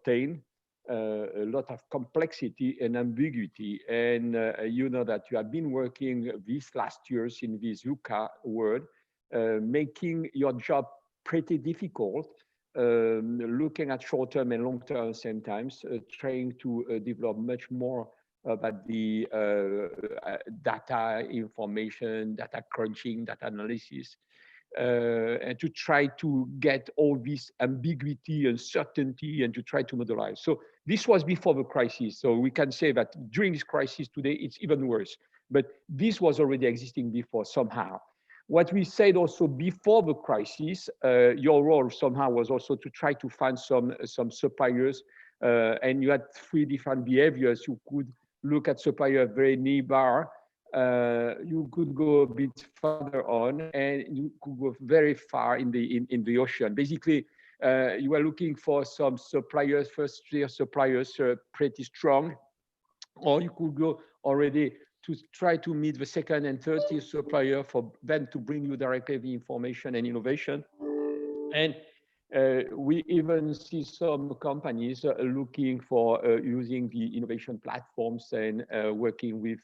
contain a lot of complexity and ambiguity. And you know that you have been working these last years in this VUCA world, making your job pretty difficult, looking at short-term and long-term sometimes, trying to develop much more about the data information, data crunching, data analysis, and to try to get all this ambiguity, uncertainty, and to try to modelize. So this was before the crisis. So we can say that during this crisis today, it's even worse. But this was already existing before somehow. What we said also before the crisis, your role somehow was also to try to find some suppliers, and you had three different behaviors. You could look at supplier very nearby, you could go a bit further on, and you could go very far in the ocean. Basically, you were looking for some suppliers, first-tier suppliers, pretty strong, or you could go already to try to meet the second and third tier supplier for them to bring you directly the information and innovation. And we even see some companies looking for using the innovation platforms and working with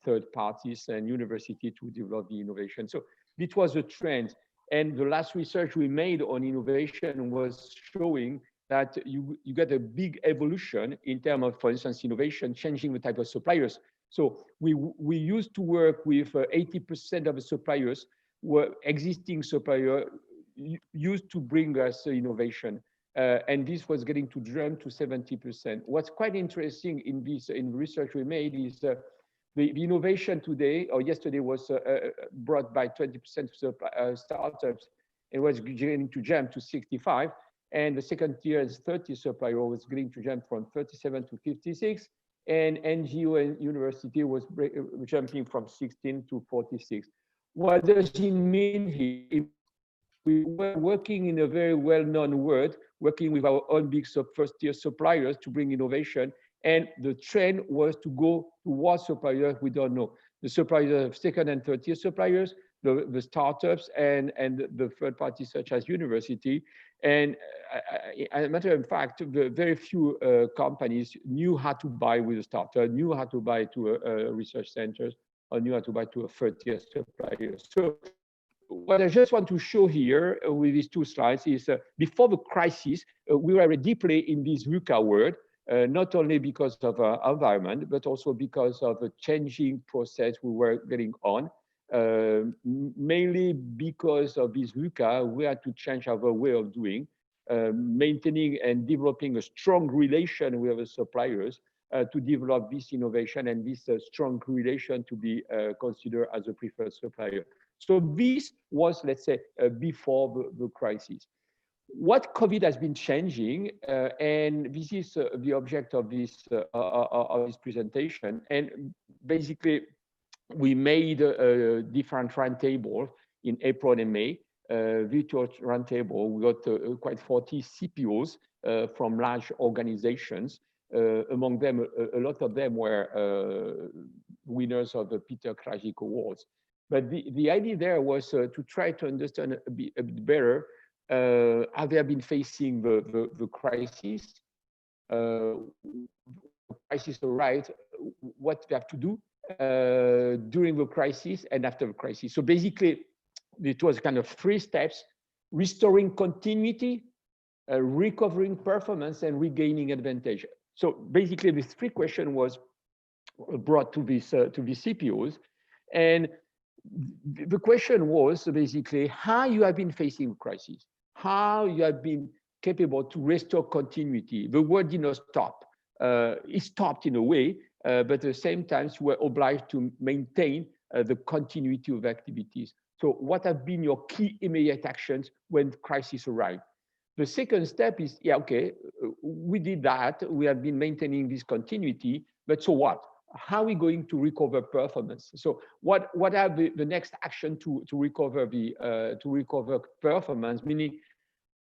third parties and university to develop the innovation. So this was a trend. And the last research we made on innovation was showing that you get a big evolution in terms of, for instance, innovation, changing the type of suppliers. So we used to work with 80% of the suppliers were existing suppliers used to bring us innovation. And this was getting to jump to 70%. What's quite interesting in this research we made is the innovation today or yesterday was brought by 20% of startups. It was getting to jump to 65. And the second tier and third tier supplier was getting to jump from 37 to 56. And NGO and university was jumping from 16 to 46. What does it mean here? We were working in a very well-known world, working with our own big first-tier suppliers to bring innovation. And the trend was to go towards suppliers we don't know. The suppliers of second and third-tier suppliers, the startups, and the third parties such as university. And as a matter of fact, very few companies knew how to buy with a startup, knew how to buy to a research centers, or knew how to buy to a third-tier supplier. So what I just want to show here with these two slides is before the crisis, we were deeply in this VUCA world, not only because of our environment, but also because of the changing process we were getting on. Mainly because of this VUCA, we had to change our way of doing, maintaining and developing a strong relation with the suppliers to develop this innovation and this strong relation to be considered as a preferred supplier. So this was, let's say, before the crisis. What COVID has been changing, and this is the object of this presentation, and basically, we made different roundtables in April and May, virtual roundtable. We got quite 40 CPOs from large organizations. Among them, a lot of them were winners of the Peter Krajcik Awards. But the idea there was to try to understand a bit better how they have been facing the crisis. Crisis arrived, what they have to do during the crisis and after the crisis. So basically, it was kind of three steps: restoring continuity, recovering performance, and regaining advantage. So basically, this three question was brought to these CPOs, and the question was basically how you have been facing the crisis, how you have been capable to restore continuity. The world did not stop. It stopped in a way, but at the same time, you were obliged to maintain the continuity of activities. So what have been your key immediate actions when the crisis arrived? The second step is, yeah, okay, we did that. We have been maintaining this continuity, but so what? How are we going to recover performance? So what are the next action to recover performance? Meaning,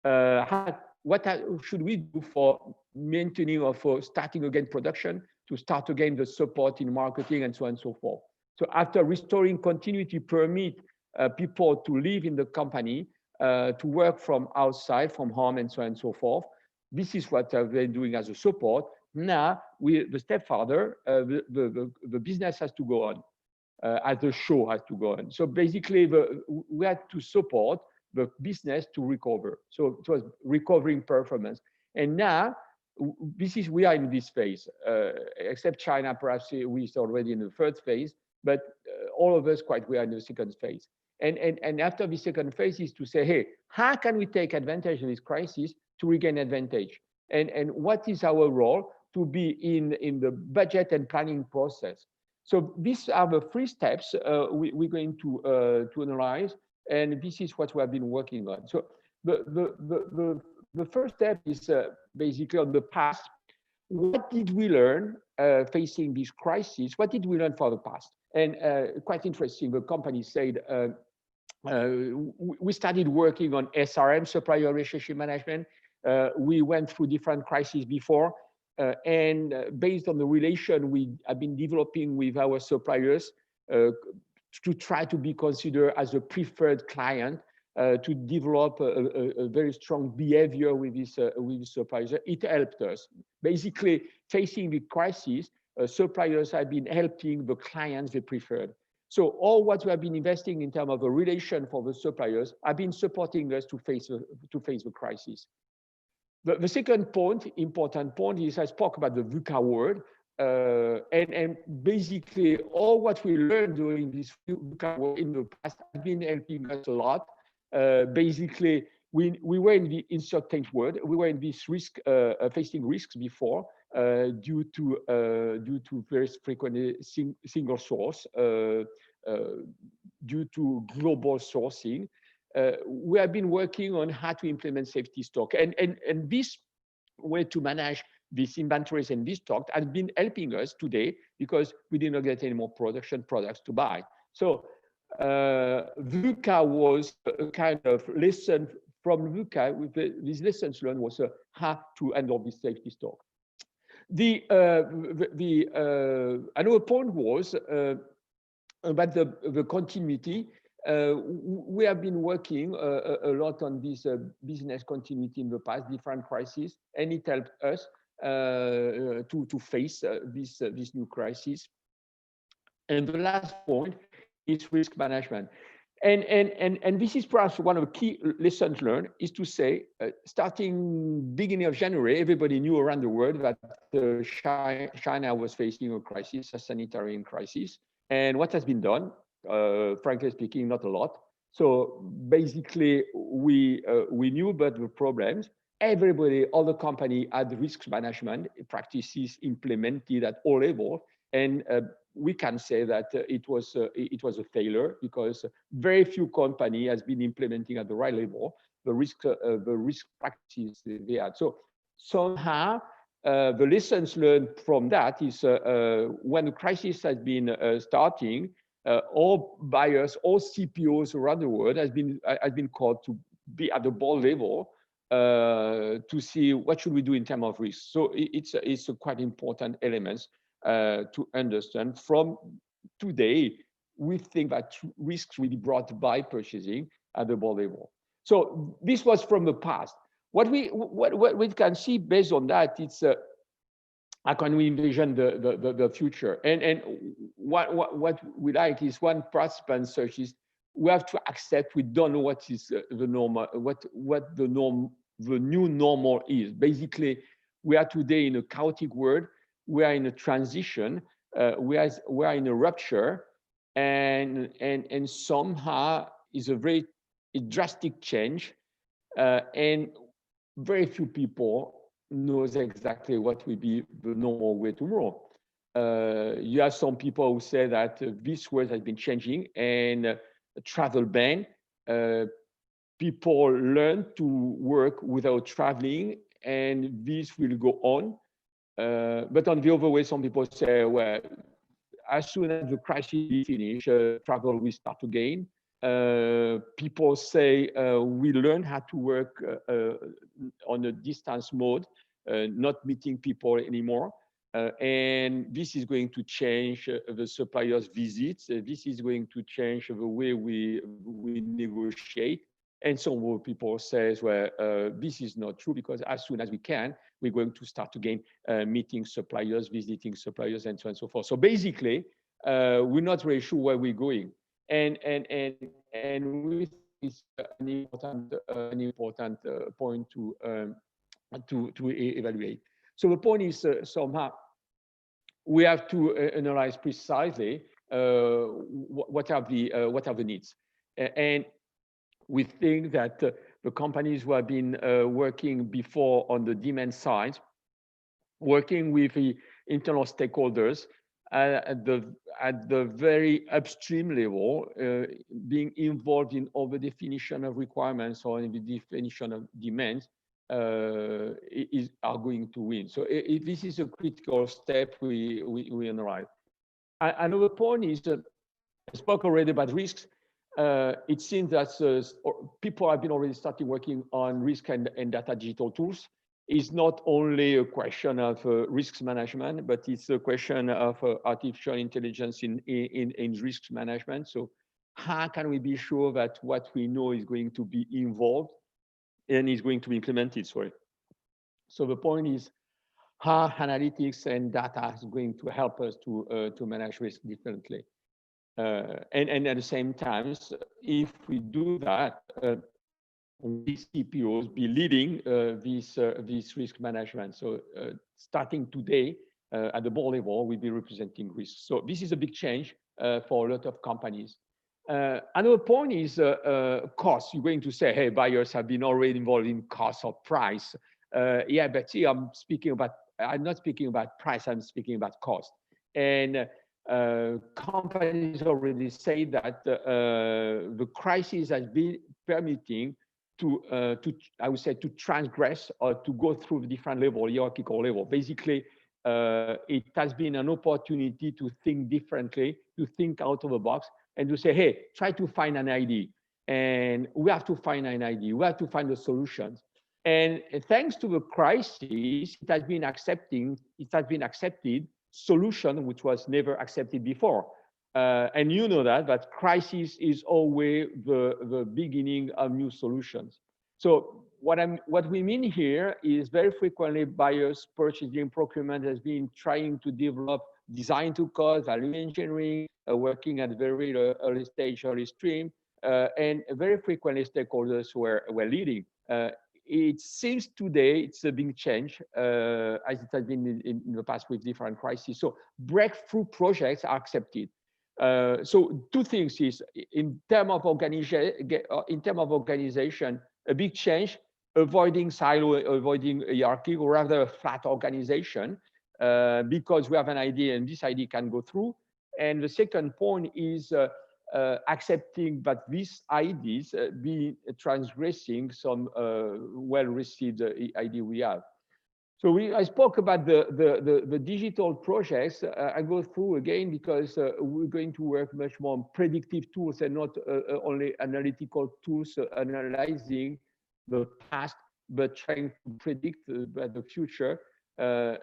what should we do for maintaining or for starting again production, to start again the support in marketing and so on and so forth? So after restoring continuity, permit people to live in the company, to work from outside, from home and so on and so forth. This is what I've been doing as a support. Now, the step further, the business has to go on, as the show has to go on. So basically, we had to support the business to recover. So it was recovering performance. And now, we are in this phase, except China, perhaps we're already in the third phase, but all of us we are in the second phase. And after the second phase is to say, hey, how can we take advantage of this crisis to regain advantage? And what is our role to be in the budget and planning process? So these are the three steps we're going to analyze, and this is what we have been working on. So the first step is basically on the past. What did we learn facing this crisis? What did we learn for the past? And quite interesting, the company said, we started working on SRM, supplier relationship management. We went through different crises before, and based on the relation we have been developing with our suppliers, to try to be considered as a preferred client, to develop a very strong behavior with this suppliers. It helped us. Basically, facing the crisis, suppliers have been helping the clients they preferred. So all what we have been investing in terms of the relation for the suppliers have been supporting us to face the crisis. The second important point is I spoke about the VUCA word, and basically all what we learned during this VUCA word in the past has been helping us a lot. Basically, we were in the uncertain world. We were in this facing risks before due to very frequent single source, due to global sourcing. We have been working on how to implement safety stock, and this way to manage these inventories and this stock has been helping us today because we did not get any more production products to buy. So VUCA was a kind of lesson from VUCA. With these lessons learned was how to handle this safety stock. Another point was about the continuity. We have been working a lot on this business continuity in the past, different crises, and it helped us to face this new crisis. And the last point is risk management. And this is perhaps one of the key lessons learned, is to say, starting beginning of January, everybody knew around the world that China was facing a crisis, a sanitary crisis. And what has been done? Frankly speaking, not a lot. So basically, we knew about the problems. Everybody, all the company had risk management practices implemented at all levels, and we can say that it was a failure because very few company has been implementing at the right level the risk practices they had. So somehow the lessons learned from that is when the crisis has been starting, all buyers, all CPOs around the world has been called to be at the board level to see what should we do in terms of risk. So it's a quite important element to understand. From today, we think that risks will be brought by purchasing at the board level. So this was from the past. What we can see based on that, it's how can we envision the future? And what we like is one participant search is we have to accept we don't know what is the normal, what the new normal is. Basically, we are today in a chaotic world. We are in a transition. We are in a rupture, and somehow is a very drastic change, and very few people knows exactly what will be the normal way tomorrow. You have some people who say that this world has been changing, and travel ban. People learn to work without traveling, and this will go on. But on the other way, some people say, well, as soon as the crisis is finished, travel will start again. People say we learn how to work on a distance mode, not meeting people anymore. And this is going to change the suppliers' visits. This is going to change the way we negotiate. And some people say, well, this is not true, because as soon as we can, we're going to start again meeting suppliers, visiting suppliers, and so on and so forth. So basically, we're not really sure where we're going. And we think it's an important point to evaluate. So the point is somehow we have to analyze precisely what are the needs, and we think that the companies who have been working before on the demand side, working with the internal stakeholders at the very upstream level, being involved in all the definition of requirements or in the definition of demands, are going to win. So this is a critical step we analyze. Another point is, I spoke already about risks. It seems that people have been already starting working on risk and data digital tools. It's not only a question of risks management, but it's a question of artificial intelligence in risk management. So how can we be sure that what we know is going to be involved and is going to be implemented? Sorry. So the point is how analytics and data is going to help us to manage risk differently. And at the same time, if we do that, these CPOs be leading this risk management. So starting today at the board level, we'll be representing risk. So this is a big change for a lot of companies. Another point is cost. You're going to say, hey, buyers have been already involved in cost or price. Yeah, but here I'm not speaking about price, I'm speaking about cost. And companies already say that the crisis has been permitting I would say, to transgress or to go through the different level, hierarchical level. Basically, it has been an opportunity to think differently, to think out of the box, and to say, hey, try to find an idea. And we have to find an idea. We have to find the solutions. And thanks to the crisis, it has been accepted solution which was never accepted before. And you know that crisis is always the beginning of new solutions. So what we mean here is very frequently buyers, purchasing, procurement has been trying to develop design to cost, value engineering, working at very early stage, early stream, and very frequently stakeholders were leading. It seems today it's a big change, as it has been in the past with different crises. So breakthrough projects are accepted. So two things is in terms of organization, a big change, avoiding silo, avoiding hierarchy, or rather a flat organization, because we have an idea and this idea can go through. And the second point is accepting that these ideas be transgressing some well-received idea we have. So I spoke about the digital projects. I go through again because we're going to work much more on predictive tools and not only analytical tools, analyzing the past, but trying to predict the future,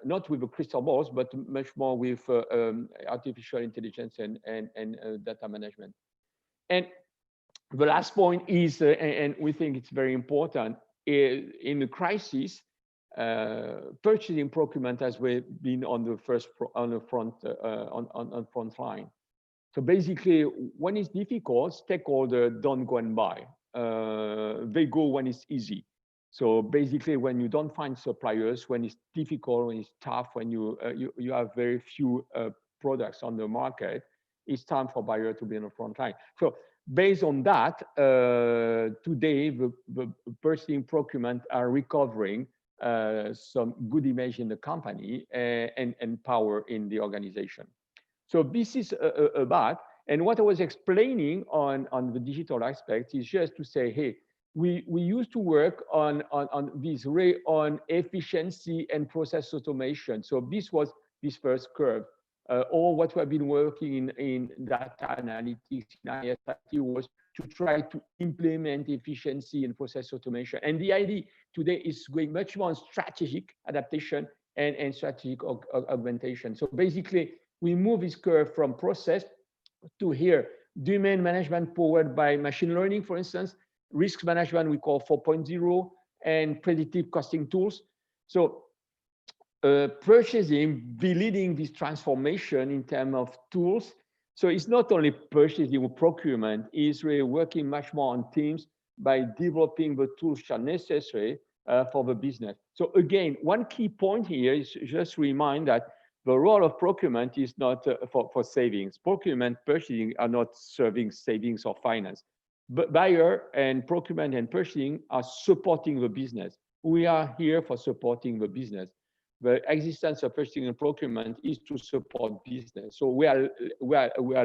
not with the crystal balls, but much more with artificial intelligence and data management. And the last point is, and we think it's very important, in the crisis, purchasing procurement has been on the front line. So basically, when it's difficult, stakeholders don't go and buy. They go when it's easy. So basically, when you don't find suppliers, when it's difficult, when it's tough, when you have very few products on the market, it's time for buyer to be on the front line. So based on that, today the purchasing procurement are recovering some good image in the company and power in the organization. So this is about, and what I was explaining on the digital aspect is just to say, hey, we used to work on this ray on efficiency and process automation. So this was this first curve. Or what we have been working in data analytics in ISIT was to try to implement efficiency and process automation. And the idea today is going much more on strategic adaptation and strategic augmentation. So basically, we move this curve from process to here, demand management powered by machine learning, for instance, risk management we call 4.0, and predictive costing tools. So purchasing be leading this transformation in terms of tools. So it's not only purchasing or procurement, it's really working much more on teams by developing the tools that are necessary for the business. So again, one key point here is just remind that the role of procurement is not for savings. Procurement, purchasing are not serving savings or finance. But buyer and procurement and purchasing are supporting the business. We are here for supporting the business. The existence of purchasing and procurement is to support business. So we are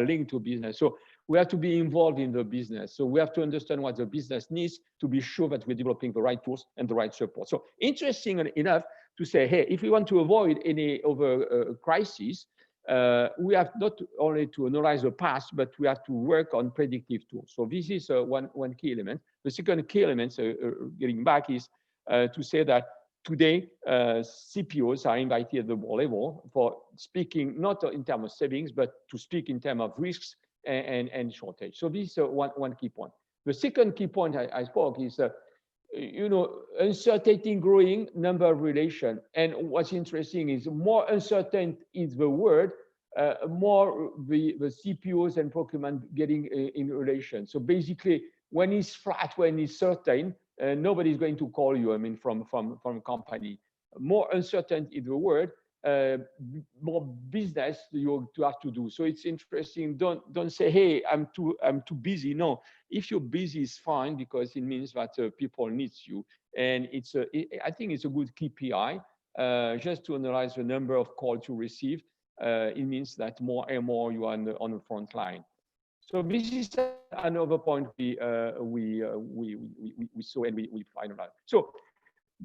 linked to business. So we have to be involved in the business. So we have to understand what the business needs to be sure that we're developing the right tools and the right support. So interesting enough to say, hey, if we want to avoid any other crisis, we have not only to analyze the past, but we have to work on predictive tools. So this is one key element. The second key element, getting back, is to say that today, CPOs are invited at the board level for speaking not in terms of savings, but to speak in terms of risks and shortage. So this is one key point. The second key point I spoke is, uncertainty growing, number of relation. And what's interesting is more uncertain is the word, more the CPOs and procurement getting in relation. So basically, when it's flat, when it's certain, nobody's going to call you, I mean, from a company. More uncertain is the word, more business you have to do. So it's interesting. Don't say, hey, I'm too busy. No, if you're busy, it's fine, because it means that people needs you. And I think it's a good KPI, just to analyze the number of calls you receive. It means that more and more you are on the front line. So this is another point we saw and we finalized. So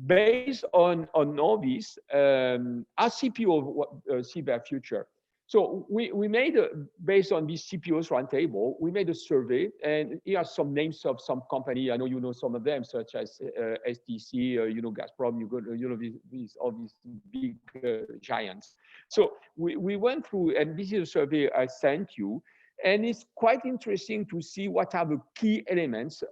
based on all this, our CPO see their future. So we made, based on these CPOs roundtable, we made a survey, and here are some names of some company. I know you know some of them, such as STC, Gazprom, all these big giants. So we went through, and this is a survey I sent you. And it's quite interesting to see what are the key elements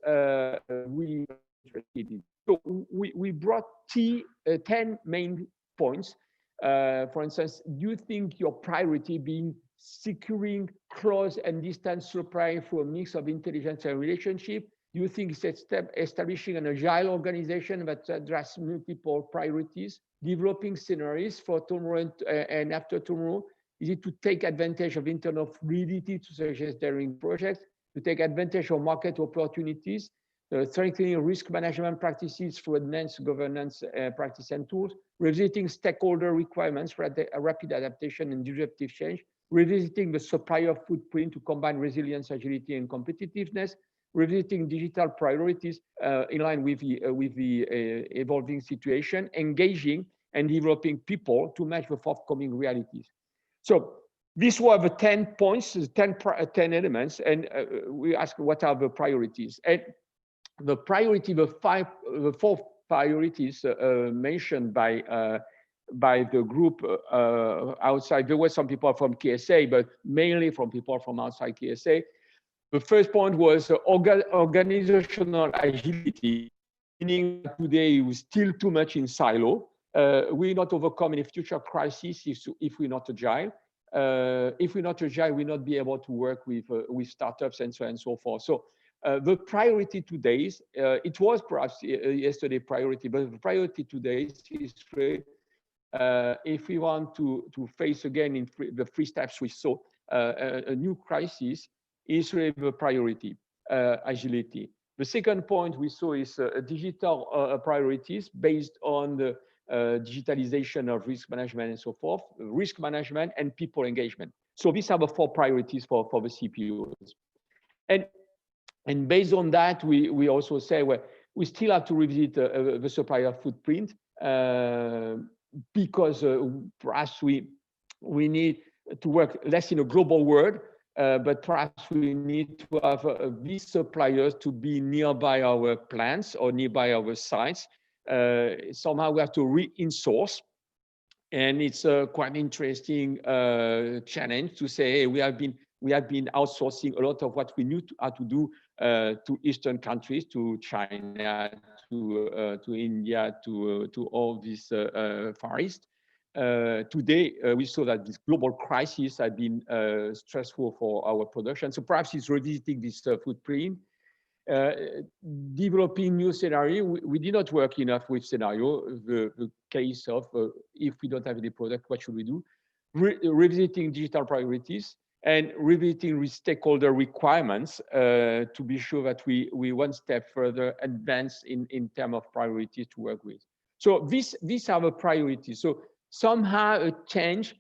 we interested in. So we brought 10 main points. For instance, do you think your priority being securing close and distant supply through a mix of intelligence and relationship? Do you think it's establishing an agile organization that addresses multiple priorities, developing scenarios for tomorrow and after tomorrow? Is it to take advantage of internal fluidity to suggest during projects, to take advantage of market opportunities, strengthening risk management practices through enhanced governance practice and tools, revisiting stakeholder requirements for rapid adaptation and disruptive change, revisiting the supplier footprint to combine resilience, agility, and competitiveness, revisiting digital priorities in line with the evolving situation, engaging and developing people to match the forthcoming realities. So these were the 10 points, 10 elements, and we asked what are the priorities. And the four priorities mentioned by the group outside. There were some people from KSA, but mainly from people from outside KSA. The first point was organizational agility, meaning today we're still too much in silo. We not overcome any future crisis if we're not agile. If we're not agile, we'll not be able to work with startups and so on and so forth. So the priority today is, it was perhaps yesterday priority, but the priority today is if we want to face again in the 3 steps we saw a new crisis, is really the priority, agility. The second point we saw is digital priorities based on the digitalization of risk management and so forth, risk management and people engagement. So these are the 4 priorities for the CPOs. And based on that, we also say, well, we still have to revisit the supplier footprint because perhaps we need to work less in a global world, but perhaps we need to have these suppliers to be nearby our plants or nearby our sites. Somehow we have to re-insource, and it's a quite interesting challenge to say, hey, we we have been outsourcing a lot of what we knew how to do to Eastern countries, to China, to India, to all these Far East. Today, we saw that this global crisis has been stressful for our production. So perhaps it's revisiting this footprint, developing new scenario. We did not work enough with scenario, the case of if we don't have any product, what should we do? Revisiting digital priorities and revisiting with stakeholder requirements to be sure that we one step further advance in terms of priorities to work with. So these are the priorities. So somehow a change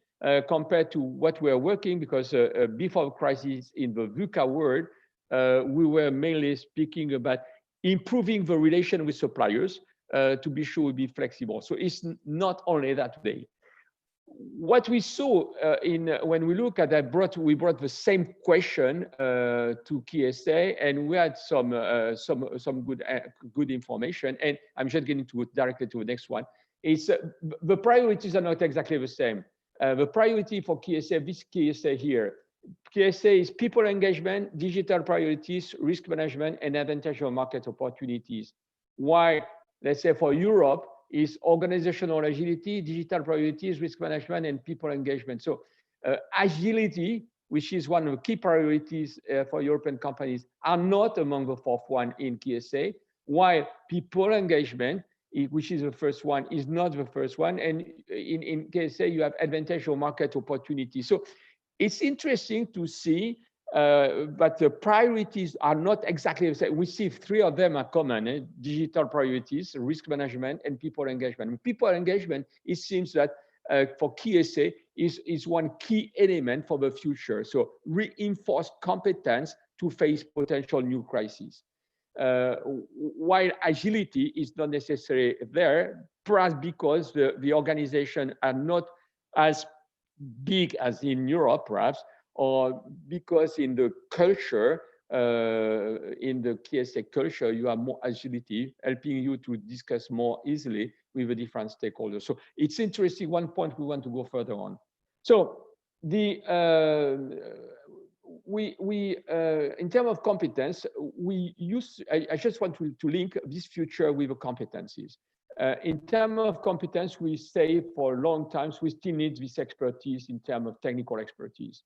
compared to what we are working, because before the crisis in the VUCA world, we were mainly speaking about improving the relation with suppliers to be sure we be flexible. So it's not only that today. What we saw when we look at that, we brought the same question to KSA, and we had some good information. And I'm just getting to directly to the next one. It's the priorities are not exactly the same. The priority for KSA, this KSA here, KSA is people engagement, digital priorities, risk management, and advantage of market opportunities. Why, let's say for Europe, is organizational agility, digital priorities, risk management, and people engagement. So agility, which is one of the key priorities for European companies, are not among the fourth one in KSA, while people engagement, which is the first one, is not the first one. And in KSA, you have advantage of market opportunity. So it's interesting to see but the priorities are not exactly the same. We see three of them are common: digital priorities, risk management, and people engagement. People engagement, it seems that for KSA is one key element for the future. So reinforced competence to face potential new crises. While agility is not necessarily there, perhaps because the organization are not as big as in Europe, perhaps, or because in the culture, in the KSA culture, you have more agility, helping you to discuss more easily with the different stakeholders. So it's interesting, one point we want to go further on. So the in terms of competence, I just want to link this future with the competencies. In terms of competence, we say for long times, we still need this expertise in terms of technical expertise.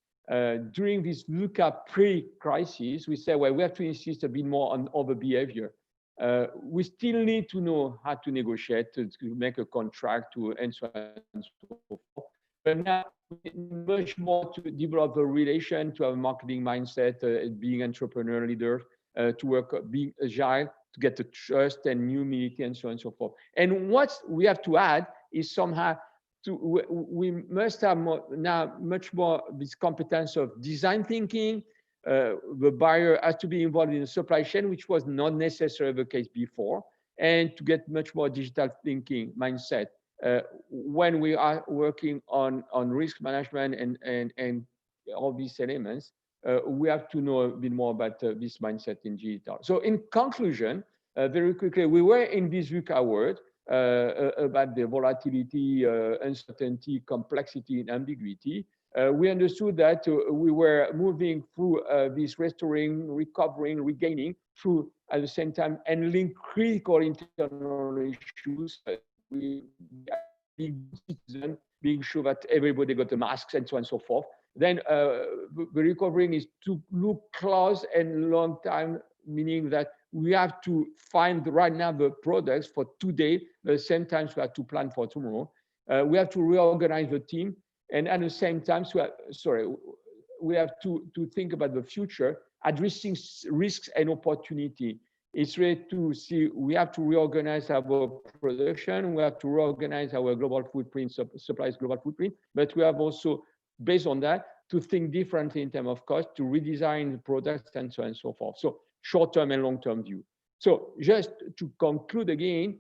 During this VUCA pre-crisis, we say, well, we have to insist a bit more on other behavior. We still need to know how to negotiate, to make a contract, and so on and so forth. But now, much more to develop a relation, to have a marketing mindset, being entrepreneur leader, to work, being agile, to get the trust and humility, and so on and so forth. And what we have to add is somehow we must have now much more this competence of design thinking. The buyer has to be involved in the supply chain, which was not necessarily the case before, and to get much more digital thinking mindset. When we are working on risk management and all these elements, we have to know a bit more about this mindset in digital. So in conclusion, very quickly, we were in this VUCA world about the volatility, uncertainty, complexity, and ambiguity. We understood that we were moving through this restoring, recovering, regaining through at the same time handling critical internal issues. We being citizen, being sure that everybody got the masks and so on and so forth. Then the recovering is to look close and long time, meaning that we have to find right now the products for today, at the same time we have to plan for tomorrow. We have to reorganize the team, and at the same time, we have to think about the future, addressing risks and opportunity. It's really to see, we have to reorganize our production, we have to reorganize our global footprint, supplies global footprint, but we have also, based on that, to think differently in terms of cost, to redesign the products and so on and so forth. So short-term and long-term view. So just to conclude again,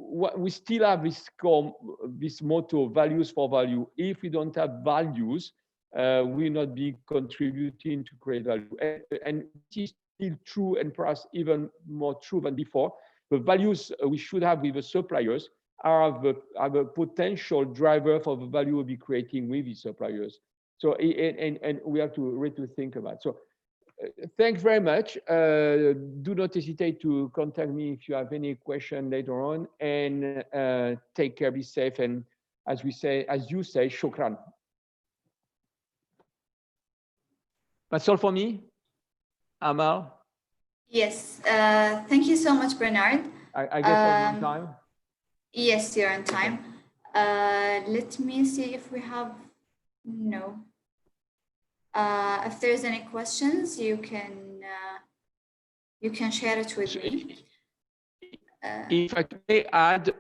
we still have this motto, values for value. If we don't have values, we'll not be contributing to create value. And it is still true, and perhaps even more true than before. The values we should have with the suppliers are the potential driver for the value we'll be creating with the suppliers. So, and we have to really think about. So, thanks very much. Do not hesitate to contact me if you have any question later on, and take care, be safe, and as you say, shukran. That's all for me. Amal? Yes, thank you so much, Bernard. I guess I'm on time. Yes, you're on time. Let me see if we have, no. If there's any questions, you can share it with me. If I may add,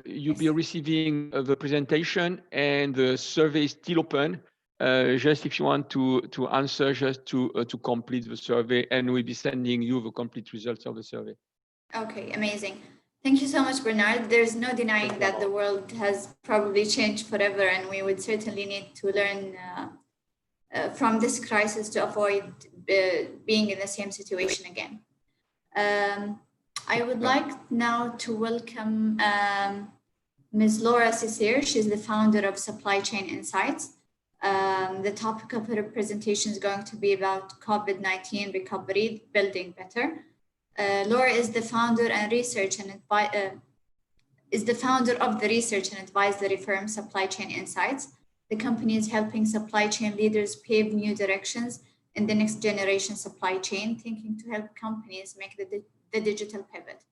you'll be receiving the presentation, and the survey is still open. Just if you want to answer, just to complete the survey, and we'll be sending you the complete results of the survey. Okay, amazing. Thank you so much, Bernard. There's no denying that the world has probably changed forever, and we would certainly need to learn from this crisis to avoid being in the same situation again. I would like now to welcome Ms. Laura Cesar. She's the founder of Supply Chain Insights. The topic of her presentation is going to be about COVID-19 recovery, building better. Laura is the founder and research and is the founder of the research and advisory firm Supply Chain Insights. The company is helping supply chain leaders pave new directions in the next generation supply chain, thinking to help companies make the digital pivot.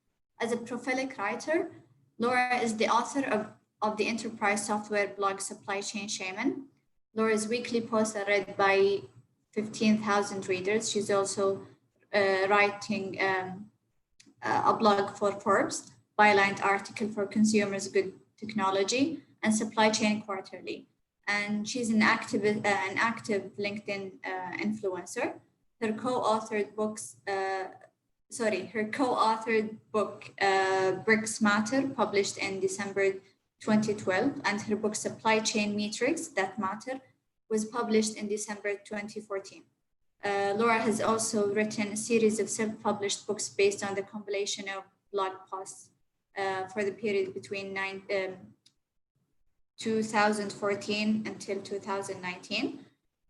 As a prolific writer, Laura is the author of the enterprise software blog Supply Chain Shaman. Laura's weekly posts are read by 15,000 readers. She's also writing a blog for Forbes, bylined article for Consumers Good Technology, and Supply Chain Quarterly. And she's an active LinkedIn influencer. Her co-authored book, Bricks Matter, published in December 2012, and her book Supply Chain Metrics That Matter was published in December 2014. Laura has also written a series of self-published books based on the compilation of blog posts for the period between 2014 until 2019.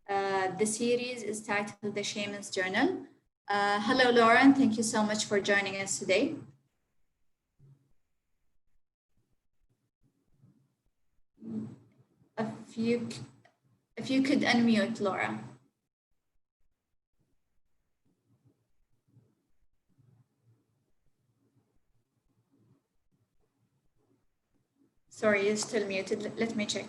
The series is titled The Shaman's Journal. Hello, Laura, and thank you so much for joining us today. If you could unmute, Laura. Sorry, you're still muted. Let me check.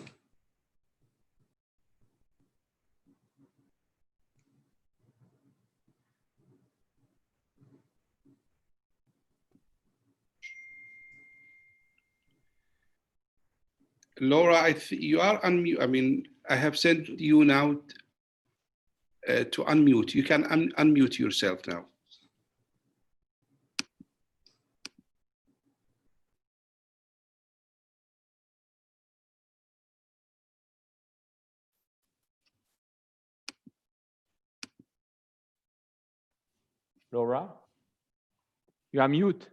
Laura, you are unmute. I mean, I have sent you now to unmute. You can unmute yourself now. Laura, you are mute.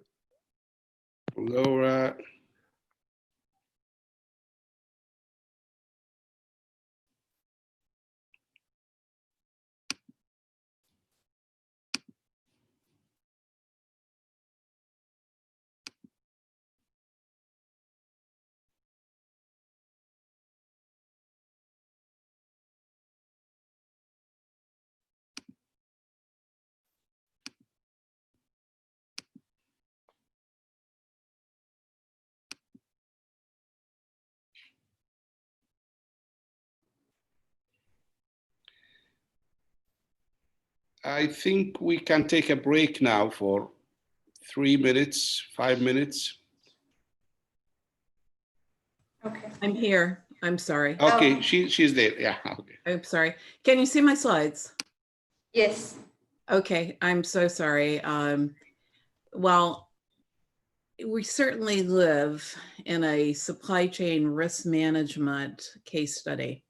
Laura. I think we can take a break now for 3 minutes, 5 minutes. Okay. I'm here. I'm sorry. Okay, she's there. Yeah. Okay. I'm sorry. Can you see my slides? Yes. Okay, I'm so sorry. Well, we certainly live in a supply chain risk management case study.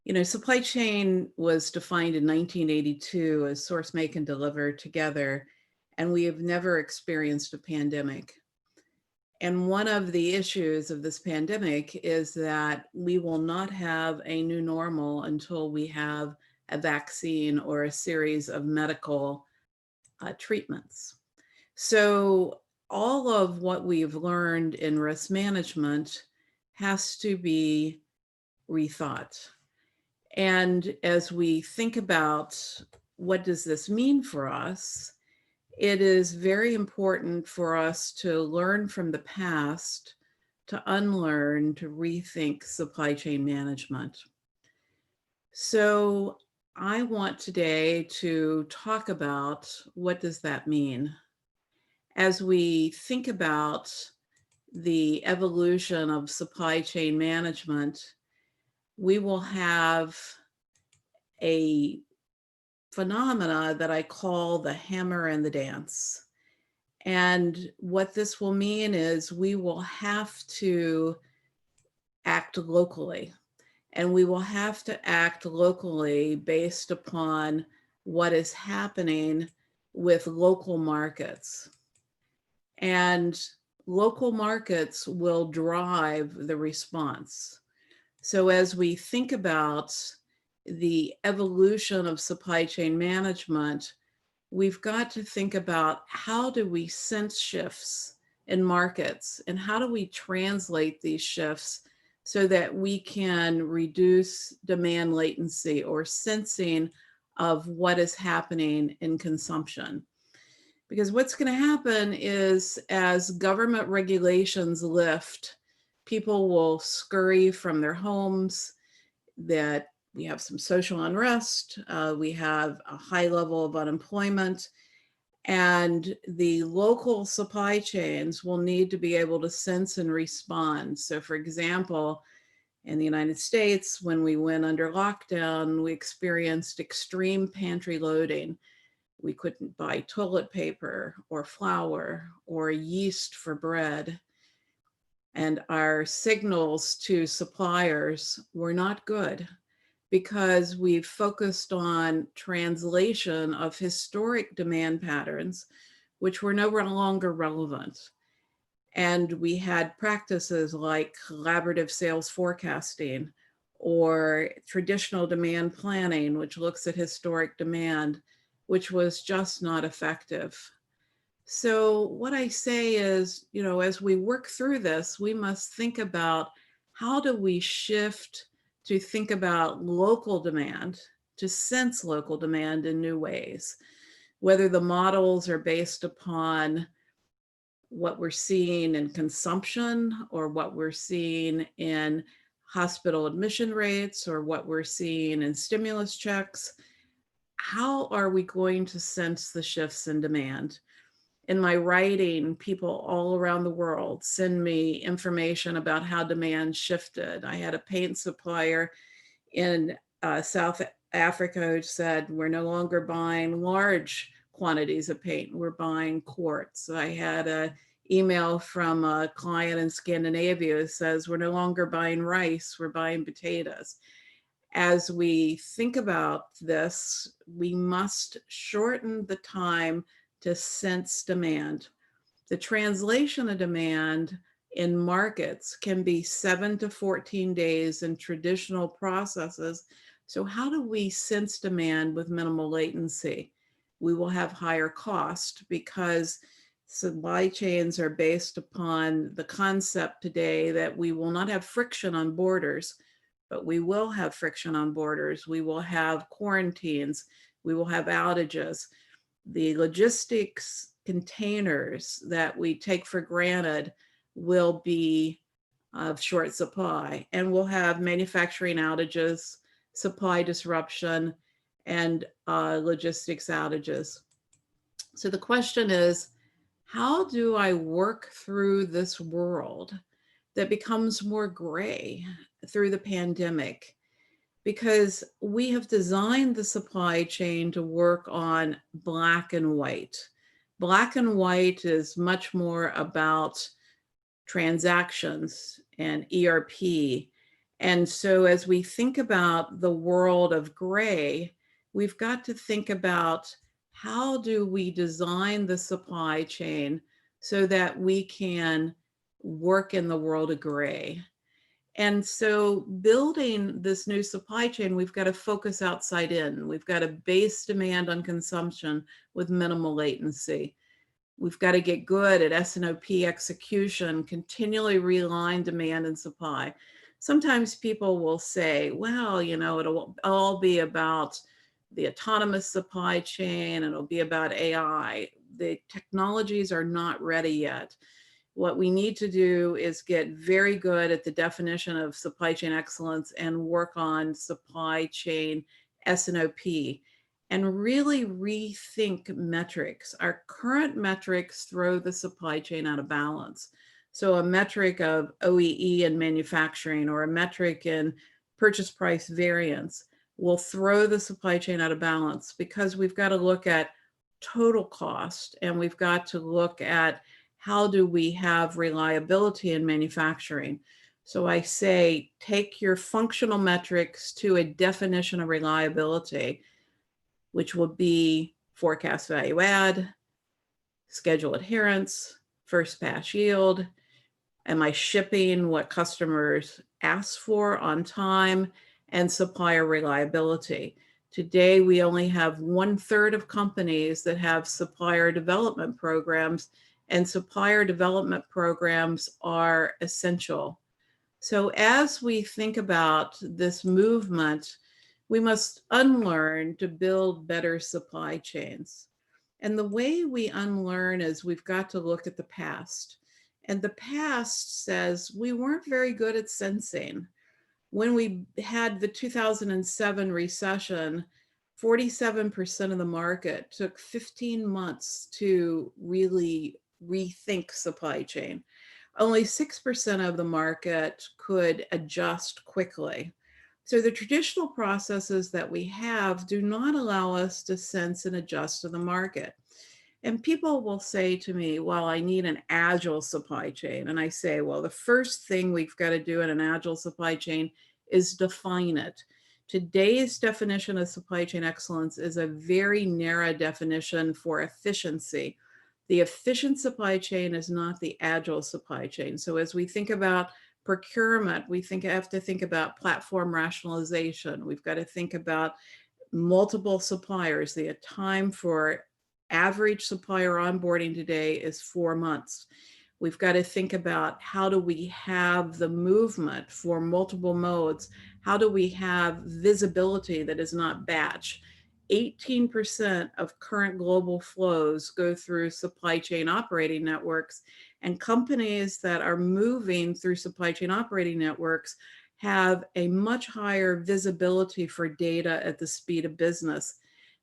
You know, supply chain was defined in 1982 as source, make, and deliver together, and we have never experienced a pandemic. And one of the issues of this pandemic is that we will not have a new normal until we have a vaccine or a series of medical treatments. So all of what we've learned in risk management has to be rethought. And as we think about what does this mean for us, it is very important for us to learn from the past, to unlearn, to rethink supply chain management. So I want today to talk about what does that mean. As we think about the evolution of supply chain management, we will have a phenomena that I call the hammer and the dance. And what this will mean is we will have to act locally, and we will have to act locally based upon what is happening with local markets. And local markets will drive the response. So as we think about the evolution of supply chain management, we've got to think about how do we sense shifts in markets and how do we translate these shifts so that we can reduce demand latency or sensing of what is happening in consumption. Because what's going to happen is as government regulations lift, people will scurry from their homes, that we have some social unrest, we have a high level of unemployment, and the local supply chains will need to be able to sense and respond. So for example, in the United States, when we went under lockdown, we experienced extreme pantry loading. We couldn't buy toilet paper or flour or yeast for bread. And our signals to suppliers were not good because we've focused on translation of historic demand patterns, which were no longer relevant. And we had practices like collaborative sales forecasting or traditional demand planning, which looks at historic demand, which was just not effective. So what I say is, as we work through this, we must think about how do we shift to think about local demand, to sense local demand in new ways, whether the models are based upon what we're seeing in consumption or what we're seeing in hospital admission rates or what we're seeing in stimulus checks. How are we going to sense the shifts in demand? In my writing, people all around the world send me information about how demand shifted. I had a paint supplier in South Africa who said, we're no longer buying large quantities of paint, we're buying quarts. I had an email from a client in Scandinavia who says, we're no longer buying rice, we're buying potatoes. As we think about this, we must shorten the time to sense demand. The translation of demand in markets can be 7 to 14 days in traditional processes. So how do we sense demand with minimal latency? We will have higher cost because supply chains are based upon the concept today that we will not have friction on borders, but we will have friction on borders. We will have quarantines. We will have outages. The logistics containers that we take for granted will be of short supply, and we'll have manufacturing outages, supply disruption, and logistics outages. So the question is, how do I work through this world that becomes more gray through the pandemic? Because we have designed the supply chain to work on black and white. Black and white is much more about transactions and ERP. And so as we think about the world of gray, we've got to think about how do we design the supply chain so that we can work in the world of gray. And so building this new supply chain, we've got to focus outside in. We've got to base demand on consumption with minimal latency. We've got to get good at S&OP execution, continually realign demand and supply. Sometimes people will say, well, you know, it'll all be about the autonomous supply chain, and it'll be about AI. The technologies are not ready yet. What we need to do is get very good at the definition of supply chain excellence and work on supply chain S&OP and really rethink metrics. Our current metrics throw the supply chain out of balance. So a metric of OEE in manufacturing or a metric in purchase price variance will throw the supply chain out of balance because we've got to look at total cost and we've got to look at how do we have reliability in manufacturing. So I say, take your functional metrics to a definition of reliability, which will be forecast value add, schedule adherence, first pass yield. Am I shipping what customers ask for on time, and supplier reliability? Today, we only have 1/3 of companies that have supplier development programs, and supplier development programs are essential. So as we think about this movement, we must unlearn to build better supply chains. And the way we unlearn is we've got to look at the past. And the past says we weren't very good at sensing. When we had the 2007 recession, 47% of the market took 15 months to really rethink supply chain. Only 6% of the market could adjust quickly. So the traditional processes that we have do not allow us to sense and adjust to the market. And people will say to me, well, I need an agile supply chain. And I say, well, the first thing we've got to do in an agile supply chain is define it. Today's definition of supply chain excellence is a very narrow definition for efficiency. The efficient supply chain is not the agile supply chain. So as we think about procurement, we have to think about platform rationalization. We've got to think about multiple suppliers. The time for average supplier onboarding today is 4 months. We've got to think about how do we have the movement for multiple modes? How do we have visibility that is not batch? 18% of current global flows go through supply chain operating networks, and companies that are moving through supply chain operating networks have a much higher visibility for data at the speed of business.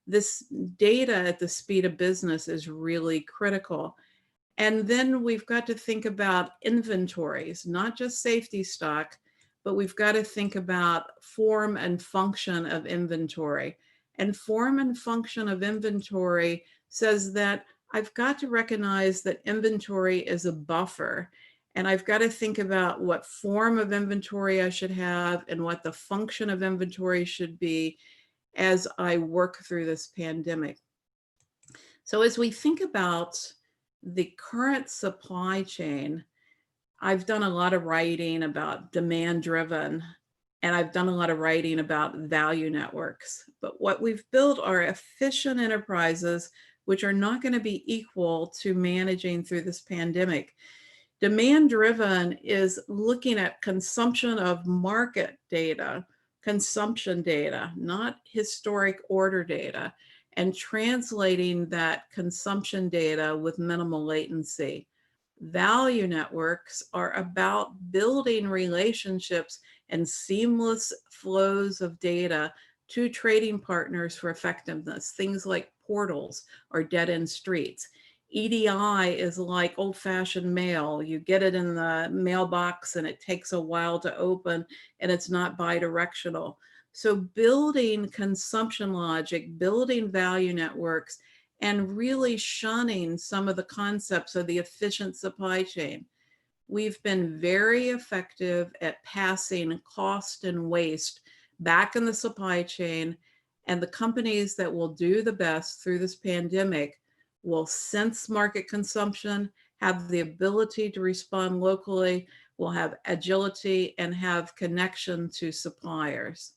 This data at the speed of business is really critical. And then we've got to think about inventories, not just safety stock, but we've got to think about form and function of inventory. And form and function of inventory says that I've got to recognize that inventory is a buffer. And I've got to think about what form of inventory I should have and what the function of inventory should be as I work through this pandemic. So as we think about the current supply chain, I've done a lot of writing about demand driven, and I've done a lot of writing about value networks. But what we've built are efficient enterprises, which are not going to be equal to managing through this pandemic. Demand driven is looking at consumption of market data, consumption data, not historic order data, and translating that consumption data with minimal latency. Value networks are about building relationships and seamless flows of data to trading partners for effectiveness, things like portals or dead-end streets. EDI is like old-fashioned mail. You get it in the mailbox and it takes a while to open and it's not bi-directional. So building consumption logic, building value networks, and really shunning some of the concepts of the efficient supply chain. We've been very effective at passing cost and waste back in the supply chain, and the companies that will do the best through this pandemic will sense market consumption have the ability to respond locally, will have agility, and have connection to suppliers.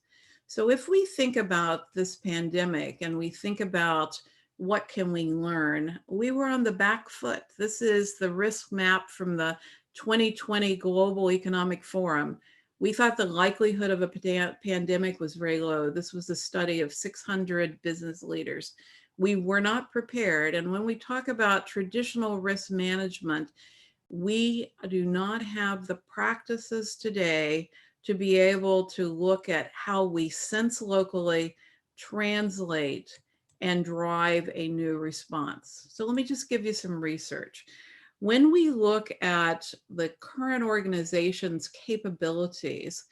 So if we think about this pandemic and we think about what can we learn, we were on the back foot. This is the risk map from the 2020 Global Economic Forum. We thought the likelihood of a pandemic was very low. This was a study of 600 business leaders. We were not prepared. And when we talk about traditional risk management, we do not have the practices today to be able to look at how we sense locally, translate, and drive a new response. So let me just give you some research. When we look at the current organization's capabilities,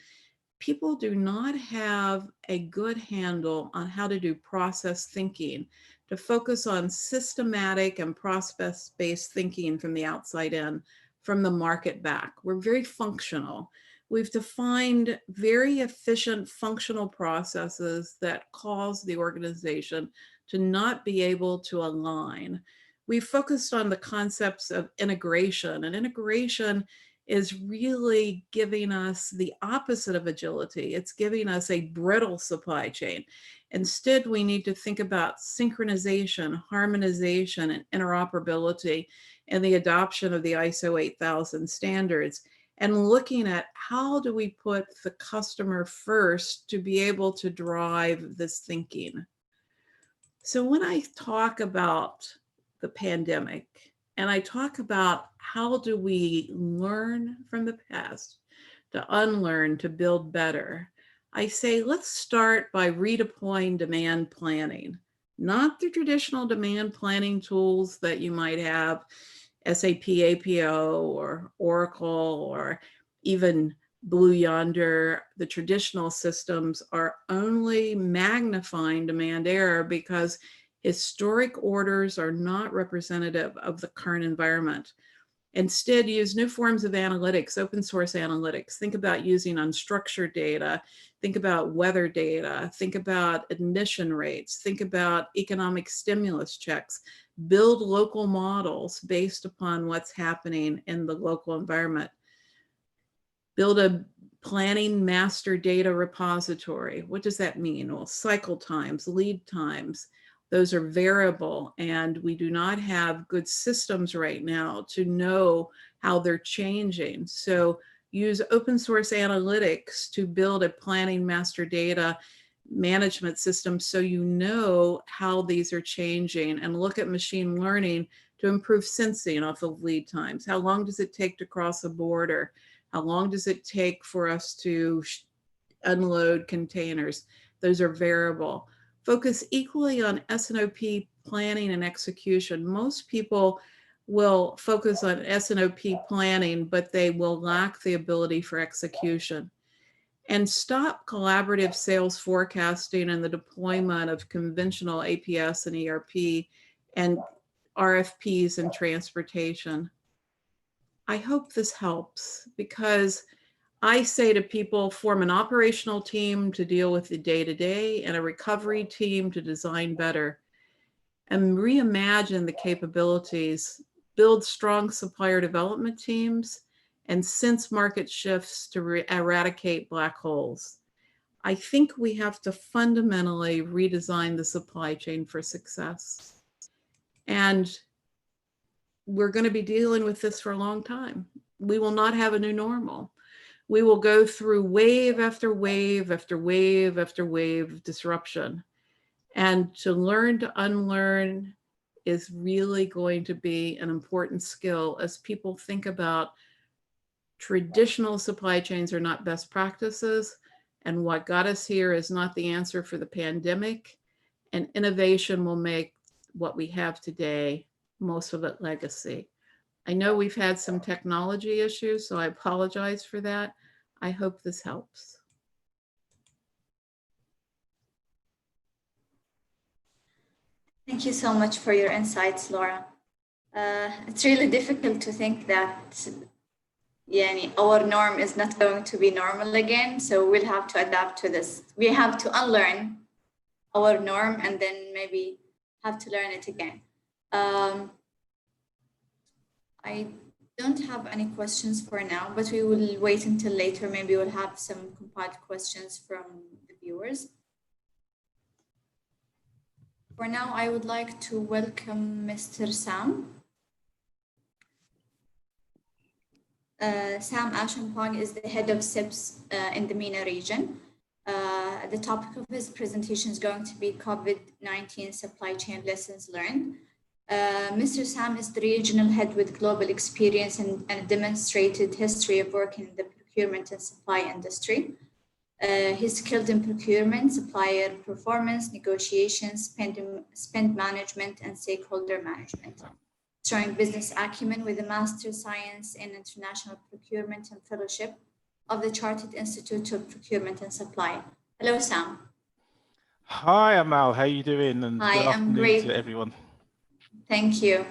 people do not have a good handle on how to do process thinking, to focus on systematic and process-based thinking from the outside in, from the market back. We're very functional. We've defined very efficient functional processes that cause the organization to not be able to align. We focused on the concepts of integration, and integration is really giving us the opposite of agility. It's giving us a brittle supply chain. Instead, we need to think about synchronization, harmonization, and interoperability, and the adoption of the ISO 8000 standards, and looking at how do we put the customer first to be able to drive this thinking. So when I talk about the pandemic, and I talk about how do we learn from the past to unlearn to build better, I say, let's start by redeploying demand planning, not the traditional demand planning tools that you might have, SAP APO or Oracle or even Blue Yonder. The traditional systems are only magnifying demand error because historic orders are not representative of the current environment. Instead, use new forms of analytics, open source analytics. Think about using unstructured data. Think about weather data. Think about admission rates. Think about economic stimulus checks. Build local models based upon what's happening in the local environment. Build a planning master data repository. What does that mean? Well, cycle times, lead times, those are variable, and we do not have good systems right now to know how they're changing. So use open source analytics to build a planning master data management system so you know how these are changing, and look at machine learning to improve sensing off of lead times. How long does it take to cross a border? How long does it take for us to unload containers? Those are variable. Focus equally on S&OP planning and execution. Most people will focus on S&OP planning, but they will lack the ability for execution. And stop collaborative sales forecasting and the deployment of conventional APS and ERP and RFPs and transportation. I hope this helps, because I say to people, form an operational team to deal with the day-to-day and a recovery team to design better, and reimagine the capabilities, build strong supplier development teams, and sense market shifts to eradicate black holes. I think we have to fundamentally redesign the supply chain for success. And we're going to be dealing with this for a long time. We will not have a new normal. We will go through wave after wave after wave after wave of disruption. And to learn to unlearn is really going to be an important skill as people think about traditional supply chains are not best practices, and what got us here is not the answer for the pandemic, and innovation will make what we have today, most of it legacy. I know we've had some technology issues, so I apologize for that. I hope this helps. Thank you so much for your insights, Laura. It's really difficult to think that our norm is not going to be normal again, so we'll have to adapt to this. We have to unlearn our norm and then maybe have to learn it again. I don't have any questions for now, but we will wait until later. Maybe we'll have some compiled questions from the viewers. For now, I would like to welcome Mr. Sam. Sam Ashampong is the head of SIPS in the MENA region. The topic of his presentation is going to be COVID-19 supply chain lessons learned. Mr. Sam is the regional head with global experience and a demonstrated history of working in the procurement and supply industry. He's skilled in procurement, supplier performance, negotiations, spend management, and stakeholder management. Showing business acumen with a Master's Science in International Procurement and Fellowship of the Chartered Institute of Procurement and Supply. Hello, Sam. Hi, Amal. How are you doing? And Hi, good I'm afternoon great. to everyone. Thank you.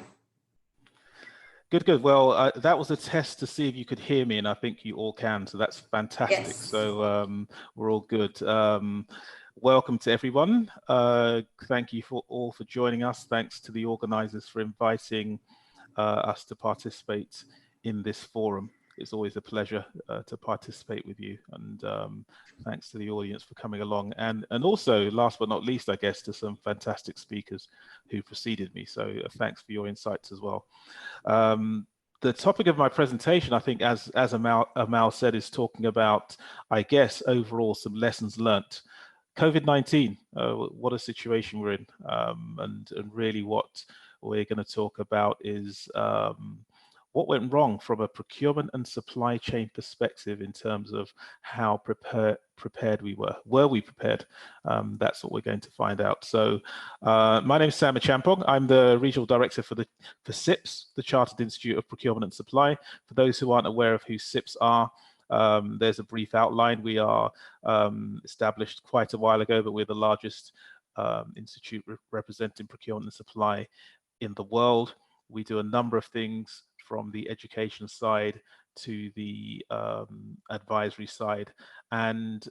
Good, good. Well, that was a test to see if you could hear me, and I think you all can, so that's fantastic. Yes. So we're all good. Welcome to everyone. Thank you all for joining us. Thanks to the organizers for inviting us to participate in this forum. It's always a pleasure to participate with you, and thanks to the audience for coming along, and also, last but not least, I guess, to some fantastic speakers who preceded me. So thanks for your insights as well. The topic of my presentation, I think, as Amal said, is talking about, I guess, overall some lessons learnt. COVID-19, what a situation we're in, and really what we're going to talk about is what went wrong from a procurement and supply chain perspective in terms of how prepared we were. Were we prepared? That's what we're going to find out. So my name is Sam Achampong. I'm the Regional Director for SIPS, the Chartered Institute of Procurement and Supply. For those who aren't aware of who SIPS are, there's a brief outline. We are established quite a while ago, but we're the largest institute representing procurement and supply in the world. We do a number of things from the education side to the advisory side. And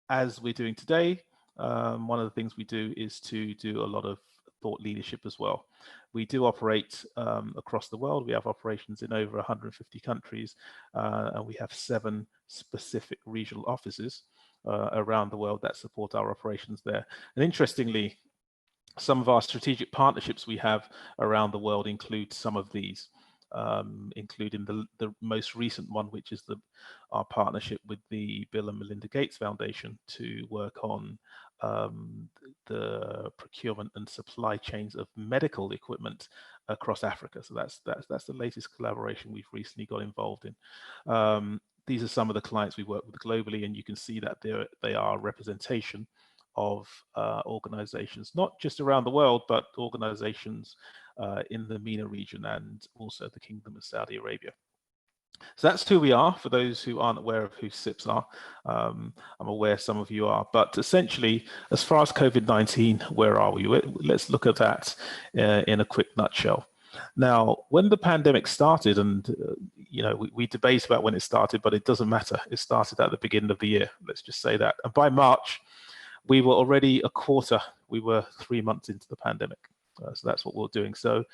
as we're doing today, one of the things we do is to do a lot of thought leadership as well. We do operate across the world. We have operations in over 150 countries, and we have 7 specific regional offices around the world that support our operations there. And interestingly, some of our strategic partnerships we have around the world include some of these, including the most recent one, which is our partnership with the Bill and Melinda Gates Foundation to work on the procurement and supply chains of medical equipment across Africa. So that's the latest collaboration we've recently got involved in. These are some of the clients we work with globally, and you can see that they are a representation of organizations, not just around the world, but organizations in the MENA region and also the Kingdom of Saudi Arabia. So that's who we are, for those who aren't aware of who SIPS are. I'm aware some of you are, but essentially, as far as COVID-19, where are we? Let's look at that in a quick nutshell. Now, when the pandemic started, and you know, we debate about when it started, but it doesn't matter. It started at the beginning of the year, let's just say that. And by March, we were already we were 3 months into the pandemic. So that's what we're doing. So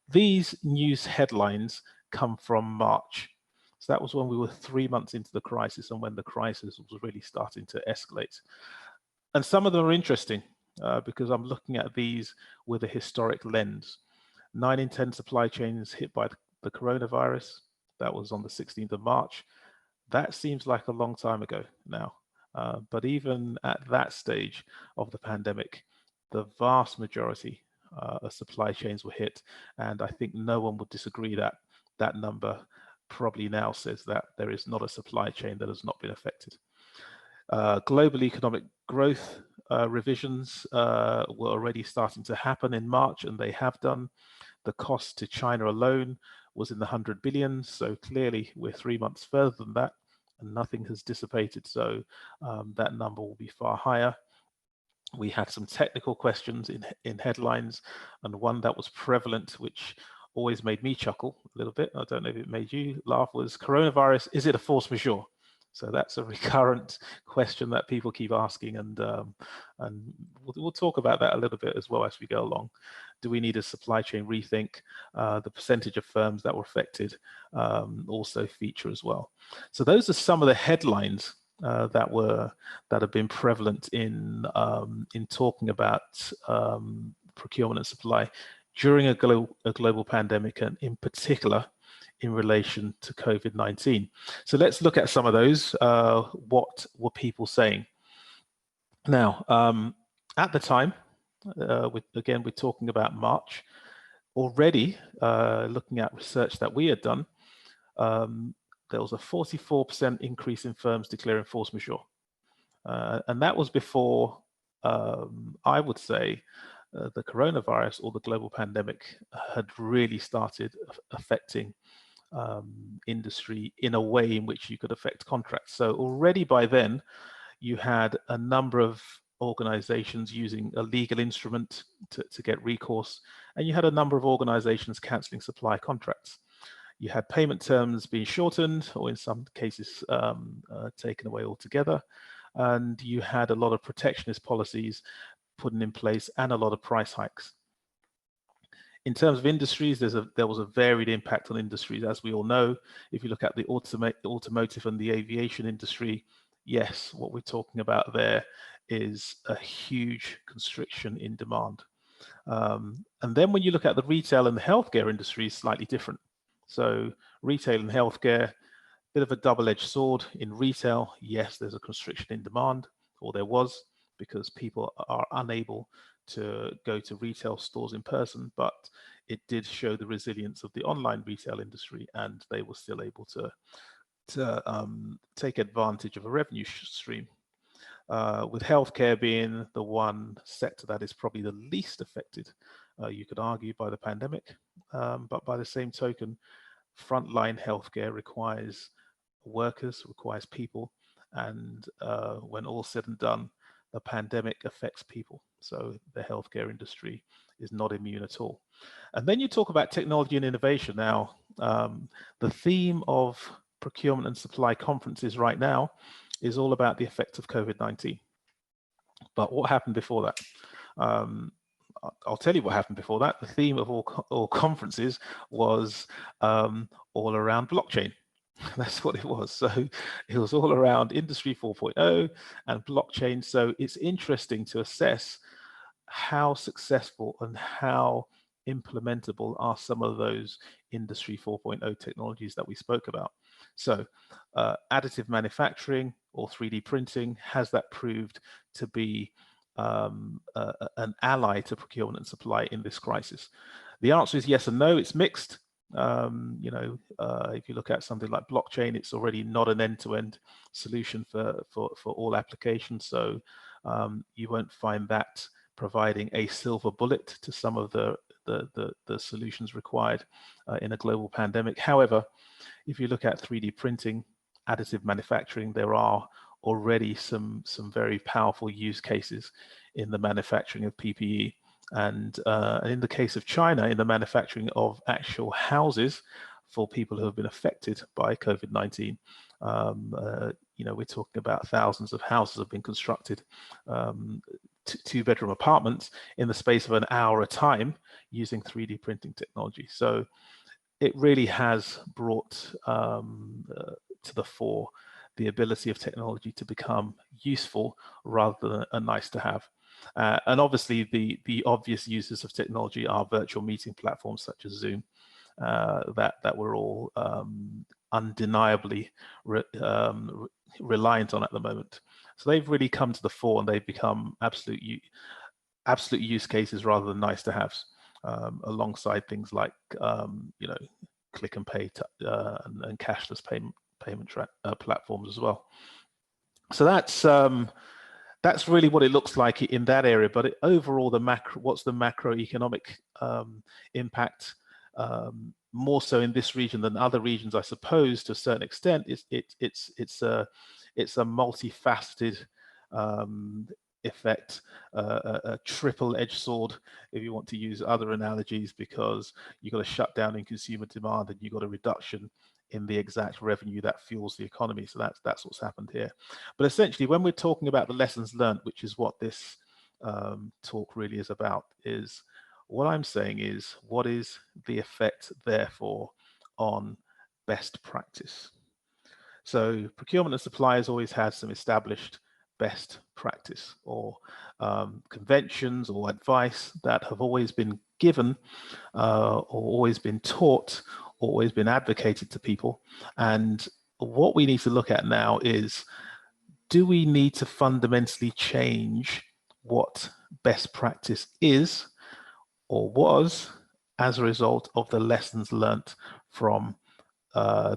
these news headlines come from March. So that was when we were 3 months into the crisis and when the crisis was really starting to escalate. And some of them are interesting because I'm looking at these with a historic lens. 9 in 10 supply chains hit by the coronavirus. That was on the 16th of March. That seems like a long time ago now. But even at that stage of the pandemic, the vast majority of supply chains were hit. And I think no one would disagree that that number probably now says that there is not a supply chain that has not been affected. Global economic growth revisions were already starting to happen in March, and they have done. The cost to China alone was in the 100 billion. So clearly we're 3 months further than that, and nothing has dissipated. So that number will be far higher. We had some technical questions in headlines, and one that was prevalent, which always made me chuckle a little bit. I don't know if it made you laugh, was coronavirus, is it a force majeure? So that's a recurrent question that people keep asking, and we'll talk about that a little bit as well as we go along. Do we need a supply chain rethink? The percentage of firms that were affected also feature as well. So those are some of the headlines that have been prevalent in talking about procurement and supply during a global pandemic, and in particular in relation to COVID-19. So let's look at some of those. What were people saying? Now, at the time, we're talking about March. Already, looking at research that we had done, there was a 44% increase in firms declaring force majeure. And that was before, I would say, the coronavirus or the global pandemic had really started affecting industry in a way in which you could affect contracts. So already by then, you had a number of organizations using a legal instrument to get recourse, and you had a number of organizations canceling supply contracts. You had payment terms being shortened, or in some cases taken away altogether, and you had a lot of protectionist policies put in place and a lot of price hikes. In terms of industries, there was a varied impact on industries, as we all know. If you look at the automotive and the aviation industry, yes, what we're talking about there is a huge constriction in demand. And then when you look at the retail and the healthcare industry, it's slightly different. So retail and healthcare, bit of a double-edged sword. In retail, yes, there's a constriction in demand, or there was, because people are unable to go to retail stores in person, but it did show the resilience of the online retail industry, and they were still able to take advantage of a revenue stream. With healthcare being the one sector that is probably the least affected, you could argue, by the pandemic, but by the same token, frontline healthcare requires workers, requires people, and when all said and done, the pandemic affects people. So the healthcare industry is not immune at all. And then you talk about technology and innovation. Now, the theme of procurement and supply conferences right now is all about the effects of COVID-19. But what happened before that? I'll tell you what happened before that. The theme of all conferences was all around blockchain. That's what it was. So it was all around Industry 4.0 and blockchain. So it's interesting to assess how successful and how implementable are some of those Industry 4.0 technologies that we spoke about. So additive manufacturing or 3D printing, has that proved to be an ally to procurement and supply in this crisis? The answer is yes and no. It's mixed. If you look at something like blockchain, it's already not an end-to-end solution for all applications. So you won't find that providing a silver bullet to some of the solutions required in a global pandemic. However, if you look at 3D printing, additive manufacturing, there are already some very powerful use cases in the manufacturing of PPE. And in the case of China, in the manufacturing of actual houses for people who have been affected by COVID-19, we're talking about thousands of houses have been constructed, two-bedroom apartments in the space of an hour a time using 3D printing technology. So it really has brought to the fore the ability of technology to become useful rather than a nice to have. And obviously the obvious uses of technology are virtual meeting platforms such as Zoom that we're all undeniably reliant on at the moment. So they've really come to the fore, and they've become absolute use cases rather than nice to haves, alongside things like click and pay and cashless payment platforms as well. So that's really what it looks like in that area. But overall, what's the macroeconomic impact? More so in this region than other regions, I suppose, to a certain extent. It's a multifaceted effect, a triple-edged sword, if you want to use other analogies, because you've got a shutdown in consumer demand and you've got a reduction in the exact revenue that fuels the economy. So that's what's happened here. But essentially, when we're talking about the lessons learned, which is what this talk really is about, is What I'm saying is, what is the effect, therefore, on best practice? So procurement and supply has always had some established best practice or conventions or advice that have always been given or always been taught, or always been advocated to people. And what we need to look at now is, do we need to fundamentally change what best practice is or was as a result of the lessons learnt from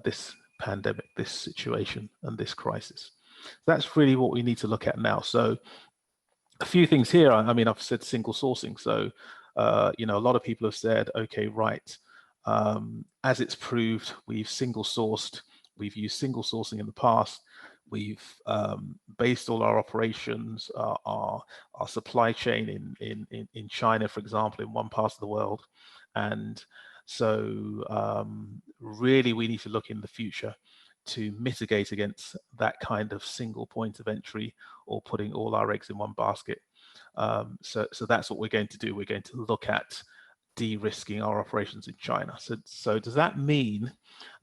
this pandemic, this situation, and this crisis? That's really what we need to look at now. So a few things here. I mean, I've said single sourcing. So, you know, a lot of people have said, okay, right, as it's proved, we've single sourced, we've used single sourcing in the past. We've based all our operations, our supply chain in China, for example, in one part of the world. And so really we need to look in the future to mitigate against that kind of single point of entry or putting all our eggs in one basket. So that's what we're going to do. We're going to look at de-risking our operations in China. So does that mean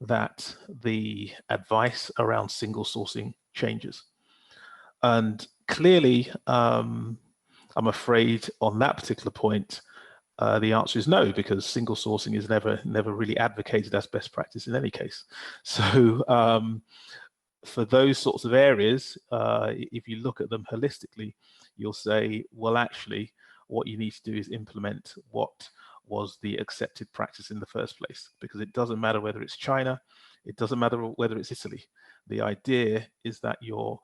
that the advice around single sourcing changes? And clearly, I'm afraid on that particular point, the answer is no, because single sourcing is never really advocated as best practice in any case. So for those sorts of areas, if you look at them holistically, you'll say, well, actually, what you need to do is implement what was the accepted practice in the first place, because it doesn't matter whether it's China, it doesn't matter whether it's Italy. The idea is that you're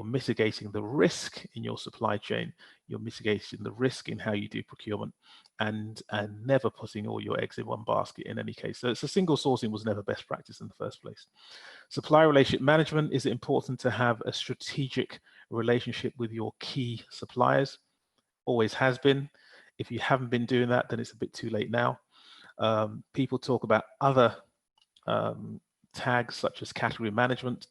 mitigating the risk in your supply chain, you're mitigating the risk in how you do procurement, and never putting all your eggs in one basket in any case. So single sourcing was never best practice in the first place. Supply relationship management, is it important to have a strategic relationship with your key suppliers? Always has been. If you haven't been doing that, then it's a bit too late now. People talk about other tags such as category management.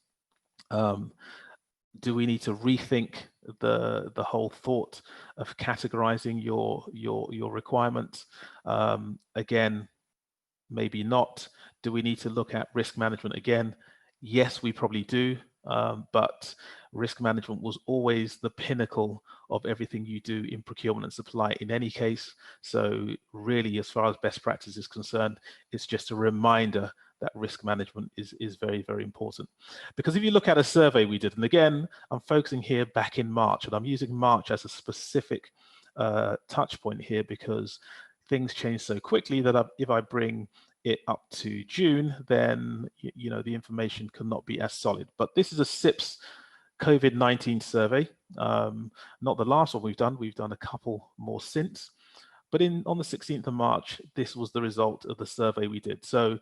Do we need to rethink the whole thought of categorizing your requirements? Again, maybe not. Do we need to look at risk management again? Yes, we probably do. But risk management was always the pinnacle of everything you do in procurement and supply in any case. So really, as far as best practice is concerned, it's just a reminder that risk management is very, very important. Because if you look at a survey we did, and again, I'm focusing here back in March, and I'm using March as a specific touch point here because things change so quickly that if I bring it up to June, then you know the information cannot be as solid. But this is a SIPS COVID-19 survey, not the last one we've done. We've done a couple more since, but on the 16th of March, this was the result of the survey we did. So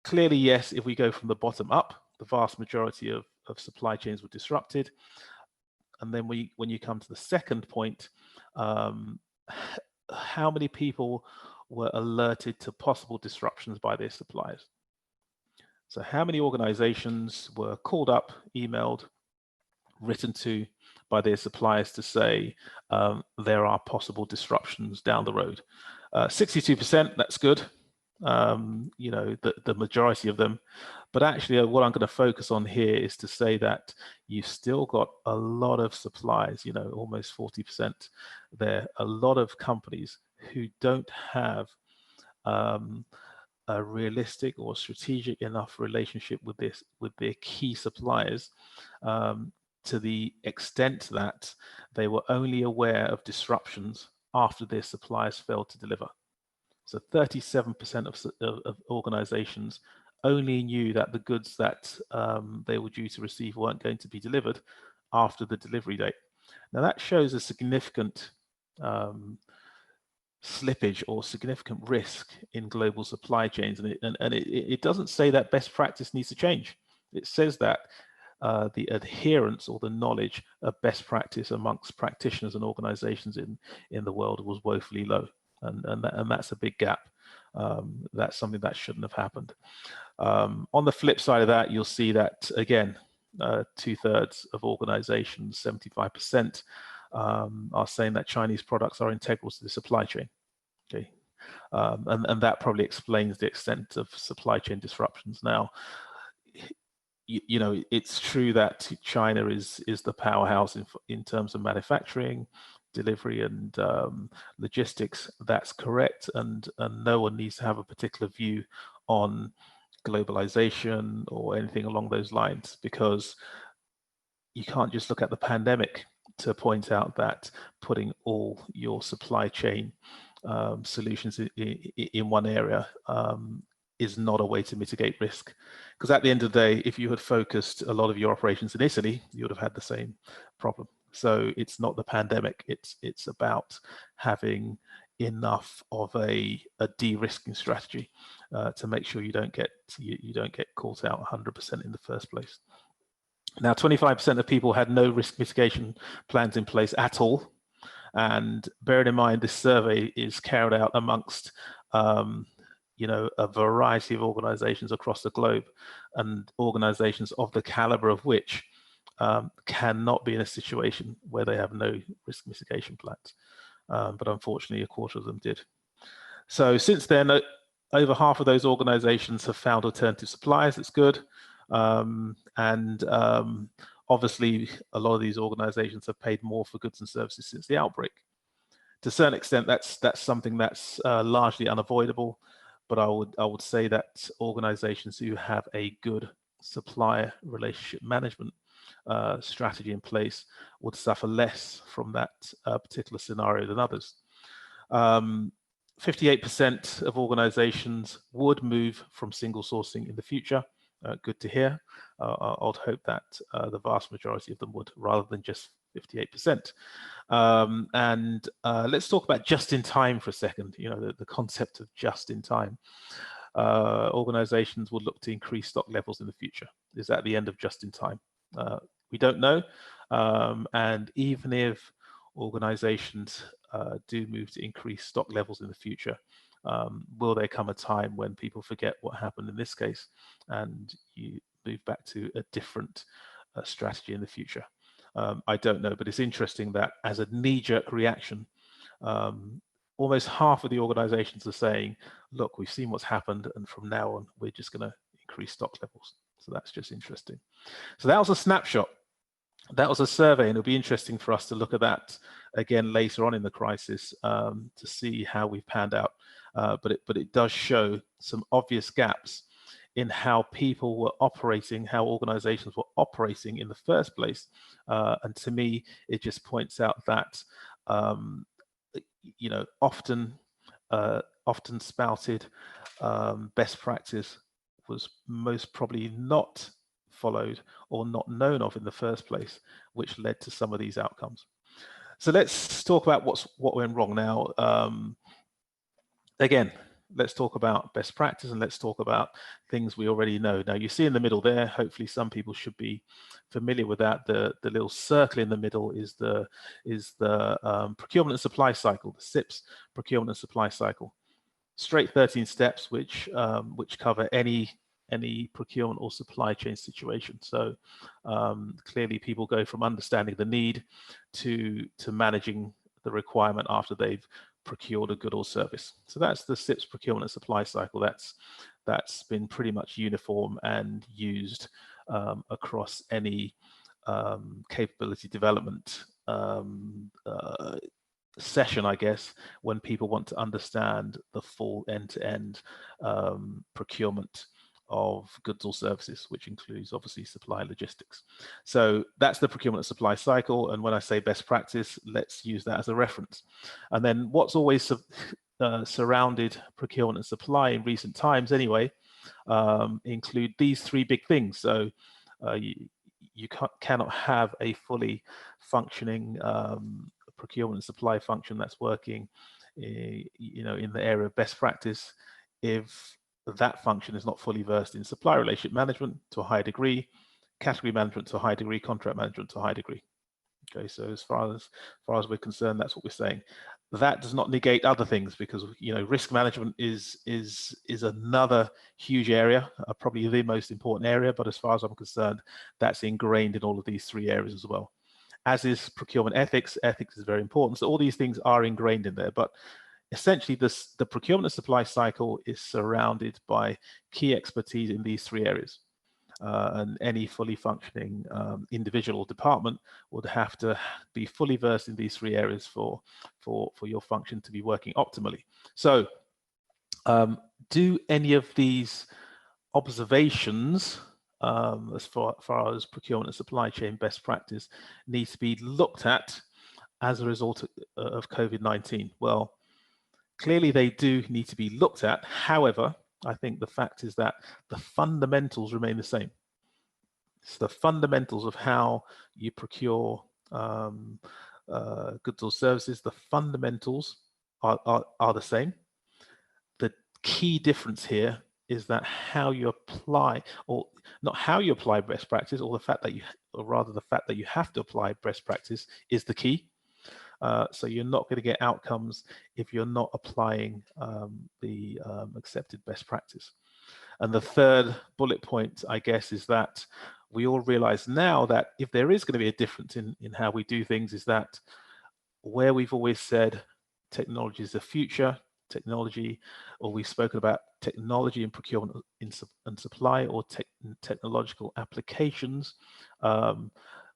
clearly, yes, if we go from the bottom up, the vast majority of supply chains were disrupted. And then when you come to the second point, how many people were alerted to possible disruptions by their suppliers? So how many organizations were called up, emailed, written to by their suppliers to say there are possible disruptions down the road? 62%, that's good. You know, the majority of them. But actually what I'm going to focus on here is to say that you've still got a lot of suppliers, you know, almost 40% there, a lot of companies who don't have a realistic or strategic enough relationship with their key suppliers, to the extent that they were only aware of disruptions after their suppliers failed to deliver. So 37% of organizations only knew that the goods that they were due to receive weren't going to be delivered after the delivery date. Now that shows a significant slippage or significant risk in global supply chains, and it doesn't say that best practice needs to change. It says that the adherence or the knowledge of best practice amongst practitioners and organizations in the world was woefully low. And that's a big gap. That's something that shouldn't have happened. On the flip side of that, you'll see that, again, 2/3 of organizations, 75%, are saying that Chinese products are integral to the supply chain. Okay, and that probably explains the extent of supply chain disruptions. Now, you know, it's true that China is the powerhouse in terms of manufacturing, delivery, and logistics. That's correct, and no one needs to have a particular view on globalization or anything along those lines, because you can't just look at the pandemic to point out that putting all your supply chain solutions in one area is not a way to mitigate risk. Because at the end of the day, if you had focused a lot of your operations in Italy, you would have had the same problem. So it's not the pandemic, it's about having enough of a de-risking strategy to make sure you don't get caught out 100% in the first place. Now, 25% of people had no risk mitigation plans in place at all. And bearing in mind, this survey is carried out amongst you know, a variety of organizations across the globe, and organizations of the caliber of which cannot be in a situation where they have no risk mitigation plans. But unfortunately, a quarter of them did. So since then, over half of those organizations have found alternative suppliers. It's good. Obviously, a lot of these organizations have paid more for goods and services since the outbreak. To a certain extent, that's something that's largely unavoidable. But I would say that organizations who have a good supplier relationship management strategy in place would suffer less from that particular scenario than others. 58% of organizations would move from single sourcing in the future. Good to hear. I'd hope that the vast majority of them would, rather than just 58%. Let's talk about just in time for a second. You know, the concept of just in time. Organizations would look to increase stock levels in the future. Is that the end of just in time? We don't know. And even if organizations do move to increase stock levels in the future, will there come a time when people forget what happened in this case and you move back to a different strategy in the future? I don't know, but it's interesting that as a knee-jerk reaction, almost half of the organizations are saying, look, we've seen what's happened, and from now on, we're just going to increase stock levels. So that's just interesting. So that was a snapshot. That was a survey, and it'll be interesting for us to look at that again later on in the crisis to see how we've panned out. But it does show some obvious gaps in how people were operating, how organizations were operating in the first place. And to me, it just points out that, you know, often spouted best practice was most probably not followed or not known of in the first place, which led to some of these outcomes. So let's talk about what went wrong now. Again, let's talk about best practice, and let's talk about things we already know. Now, you see in the middle there, hopefully some people should be familiar with that. The little circle in the middle is the procurement and supply cycle, the SIPS procurement and supply cycle. Straight 13 steps, which cover any procurement or supply chain situation. So clearly people go from understanding the need to managing the requirement after they've procured a good or service. So that's the SIPS procurement and supply cycle. That's been pretty much uniform and used across any capability development session, I guess, when people want to understand the full end-to-end procurement of goods or services, which includes obviously supply logistics. So that's the procurement and supply cycle. And when I say best practice, let's use that as a reference. And then what's always surrounded procurement and supply in recent times anyway, include these three big things. So you cannot have a fully functioning procurement and supply function that's working you know, in the area of best practice if that function is not fully versed in supply relationship management to a high degree, category management to a high degree, contract management to a high degree. Okay, so as far as we're concerned, that's what we're saying. That does not negate other things, because, you know, risk management is another huge area, probably the most important area, but as far as I'm concerned, that's ingrained in all of these three areas as well. As is procurement ethics. Ethics is very important. So all these things are ingrained in there, but essentially the procurement and supply cycle is surrounded by key expertise in these three areas. And any fully functioning individual department would have to be fully versed in these three areas for your function to be working optimally. So do any of these observations as far as procurement and supply chain best practice needs to be looked at as a result of COVID-19? Well, clearly they do need to be looked at. However, I think the fact is that the fundamentals remain the same. It's the fundamentals of how you procure goods or services. The fundamentals are the same. The key difference here is that how you apply, or not how you apply best practice, or the fact that the fact that you have to apply best practice is the key. So you're not going to get outcomes if you're not applying the accepted best practice. And the third bullet point, I guess, is that we all realize now that if there is going to be a difference in how we do things, is that where we've always said technology is the future, technology, or we've spoken about technology in procurement and supply, or technological applications,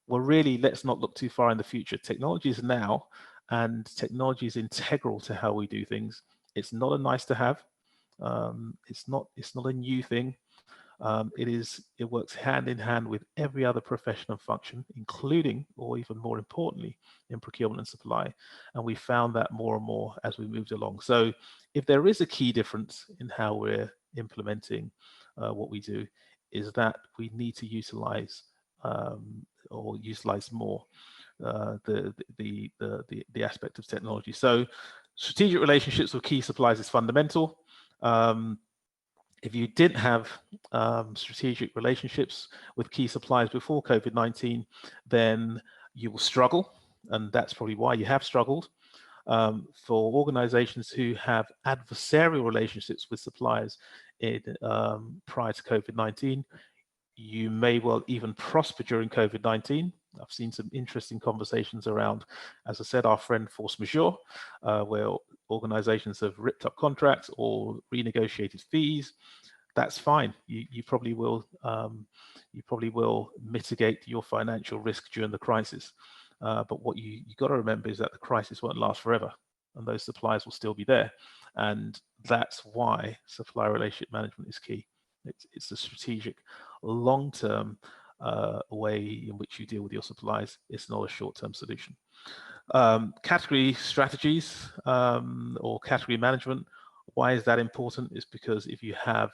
well, really, let's not look too far in the future. Technology is now, and technology is integral to how we do things. It's not a nice to have. It's not a new thing. It works hand in hand with every other profession and function, including, or even more importantly, in procurement and supply. And we found that more and more as we moved along. So if there is a key difference in how we're implementing what we do, is that we need to utilize or utilize more the aspect of technology. So strategic relationships with key suppliers is fundamental. If you didn't have strategic relationships with key suppliers before COVID-19, then you will struggle, and that's probably why you have struggled. For organizations who have adversarial relationships with suppliers prior to COVID-19, you may well even prosper during COVID-19. I've seen some interesting conversations around, as I said, our friend force majeure, where organizations have ripped up contracts or renegotiated fees. That's fine. You probably will mitigate your financial risk during the crisis. But what you got to remember is that the crisis won't last forever, and those suppliers will still be there. And that's why supplier relationship management is key. It's a strategic, long-term way in which you deal with your suppliers. It's not a short-term solution. Category strategies or category management. Why is that important? Is because if you have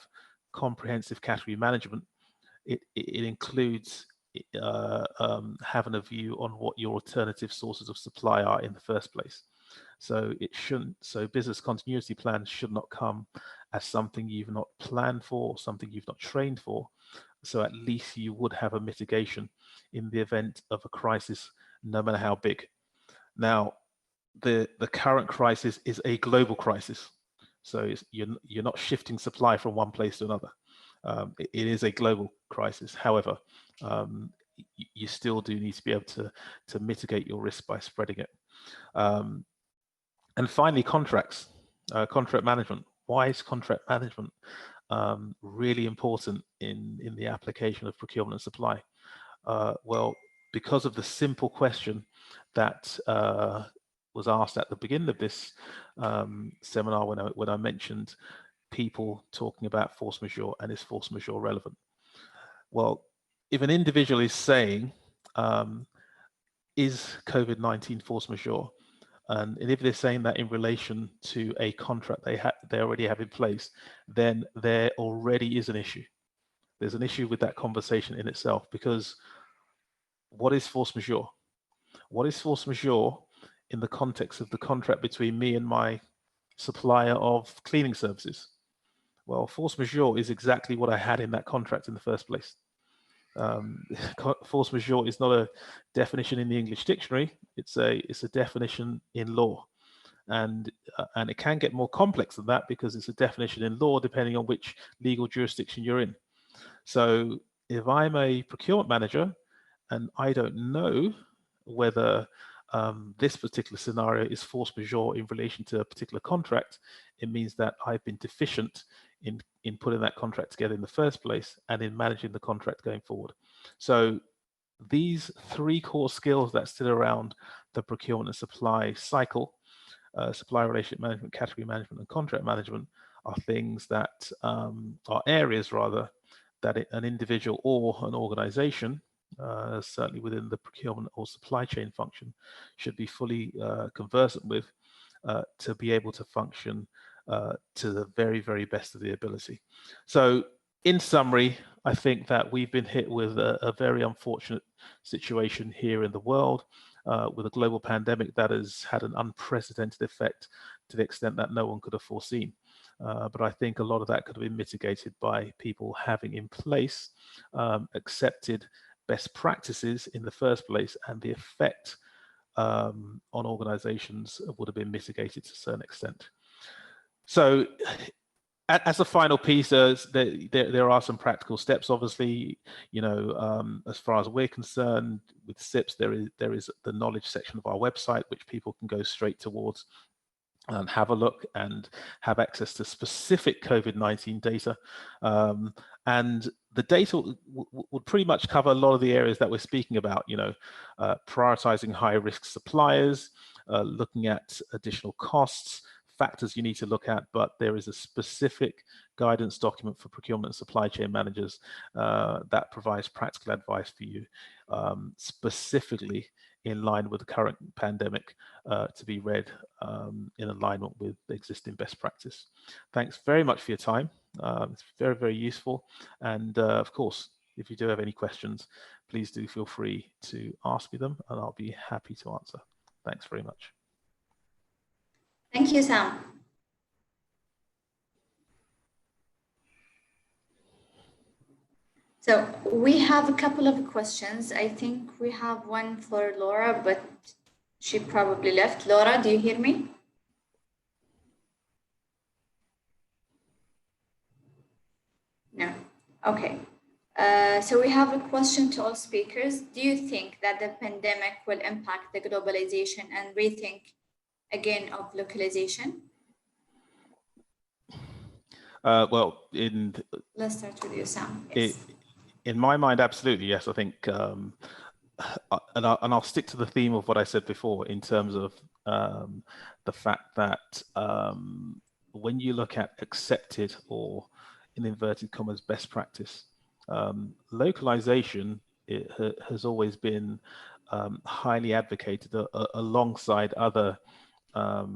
comprehensive category management, it includes having a view on what your alternative sources of supply are in the first place. So business continuity plans should not come as something you've not planned for, something you've not trained for. So at least you would have a mitigation in the event of a crisis, no matter how big. Now, the current crisis is a global crisis. So you're not shifting supply from one place to another. It is a global crisis. However, you still do need to be able to mitigate your risk by spreading it. And finally, contract management. Why is contract management really important in the application of procurement and supply? Well, because of the simple question that was asked at the beginning of this seminar when I mentioned people talking about force majeure, and is force majeure relevant? Well, if an individual is saying, is COVID-19 force majeure? And if they're saying that in relation to a contract they already have in place, then there already is an issue. There's an issue with that conversation in itself, because what is force majeure? What is force majeure in the context of the contract between me and my supplier of cleaning services? Well, force majeure is exactly what I had in that contract in the first place. Force majeure is not a definition in the English dictionary. It's a definition in law, and it can get more complex than that, because it's a definition in law depending on which legal jurisdiction you're in. So if I'm a procurement manager and I don't know whether this particular scenario is force majeure in relation to a particular contract, it means that I've been deficient in putting that contract together in the first place and in managing the contract going forward. So these three core skills that sit around the procurement and supply cycle, supply relationship management, category management, and contract management, are things that are areas rather that an individual or an organization, certainly within the procurement or supply chain function, should be fully conversant with to be able to function to the very, very best of the ability. So in summary, I think that we've been hit with a very unfortunate situation here in the world with a global pandemic that has had an unprecedented effect to the extent that no one could have foreseen. But I think a lot of that could have been mitigated by people having in place accepted best practices in the first place, and the effect on organizations would have been mitigated to a certain extent. So as a final piece, there are some practical steps. Obviously, you know, as far as we're concerned with SIPs, there is the knowledge section of our website, which people can go straight towards and have a look and have access to specific COVID-19 data. And the data would pretty much cover a lot of the areas that we're speaking about, you know, prioritizing high-risk suppliers, looking at additional costs, factors you need to look at, but there is a specific guidance document for procurement and supply chain managers that provides practical advice for you, specifically in line with the current pandemic, to be read in alignment with the existing best practice. Thanks very much for your time. It's very, very useful. And of course, if you do have any questions, please do feel free to ask me them and I'll be happy to answer. Thanks very much. Thank you, Sam. So we have a couple of questions. I think we have one for Laura, but she probably left. Laura, do you hear me? No. Okay. So we have a question to all speakers. Do you think that the pandemic will impact the globalization and rethink again of localization? Well, let's start with you, Sam. Yes. In my mind, absolutely, yes. I think, and I'll stick to the theme of what I said before in terms of the fact that when you look at accepted or, in inverted commas, best practice, localization has always been highly advocated alongside other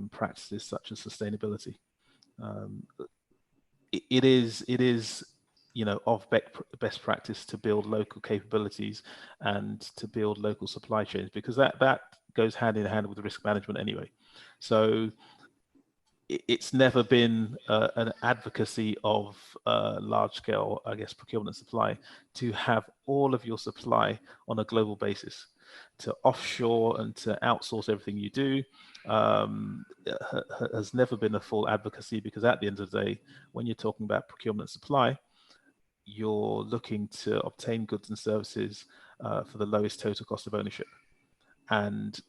practices such as sustainability. It is, you know, of best practice to build local capabilities and to build local supply chains, because that goes hand in hand with risk management anyway. So it's never been an advocacy of large scale, I guess, procurement and supply to have all of your supply on a global basis. To offshore and to outsource everything you do has never been a full advocacy, because at the end of the day, when you're talking about procurement and supply, you're looking to obtain goods and services for the lowest total cost of ownership. And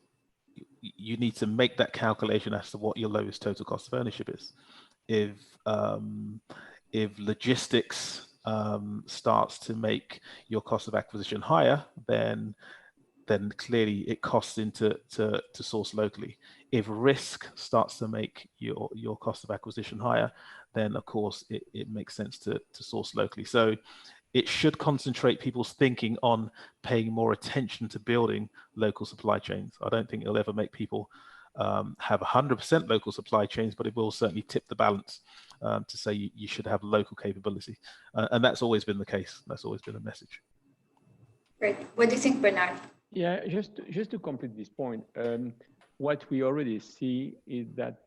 you need to make that calculation as to what your lowest total cost of ownership is. If logistics starts to make your cost of acquisition higher, then clearly it costs into to source locally. If risk starts to make your cost of acquisition higher, then of course it makes sense to source locally. So it should concentrate people's thinking on paying more attention to building local supply chains. I don't think it'll ever make people have 100% local supply chains, but it will certainly tip the balance to say you should have local capability. And that's always been the case. That's always been the message. Great. What do you think, Bernard? Yeah, just to complete this point, what we already see is that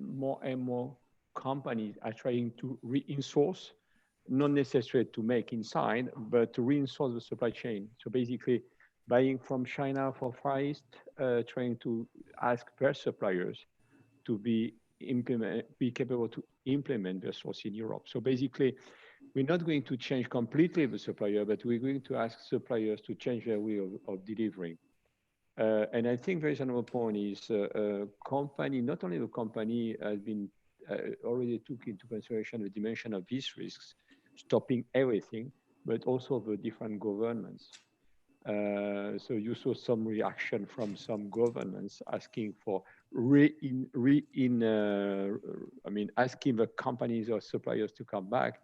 more and more companies are trying to re-insource, not necessarily to make inside, but to re-insource the supply chain. So basically, buying from China for Far East, trying to ask their suppliers to be capable to implement their source in Europe. So basically, we're not going to change completely the supplier, but we're going to ask suppliers to change their way of delivering. And I think very another point is company, not only the company has been already took into consideration the dimension of these risks, stopping everything, but also the different governments. So you saw some reaction from some governments asking for asking the companies or suppliers to come back.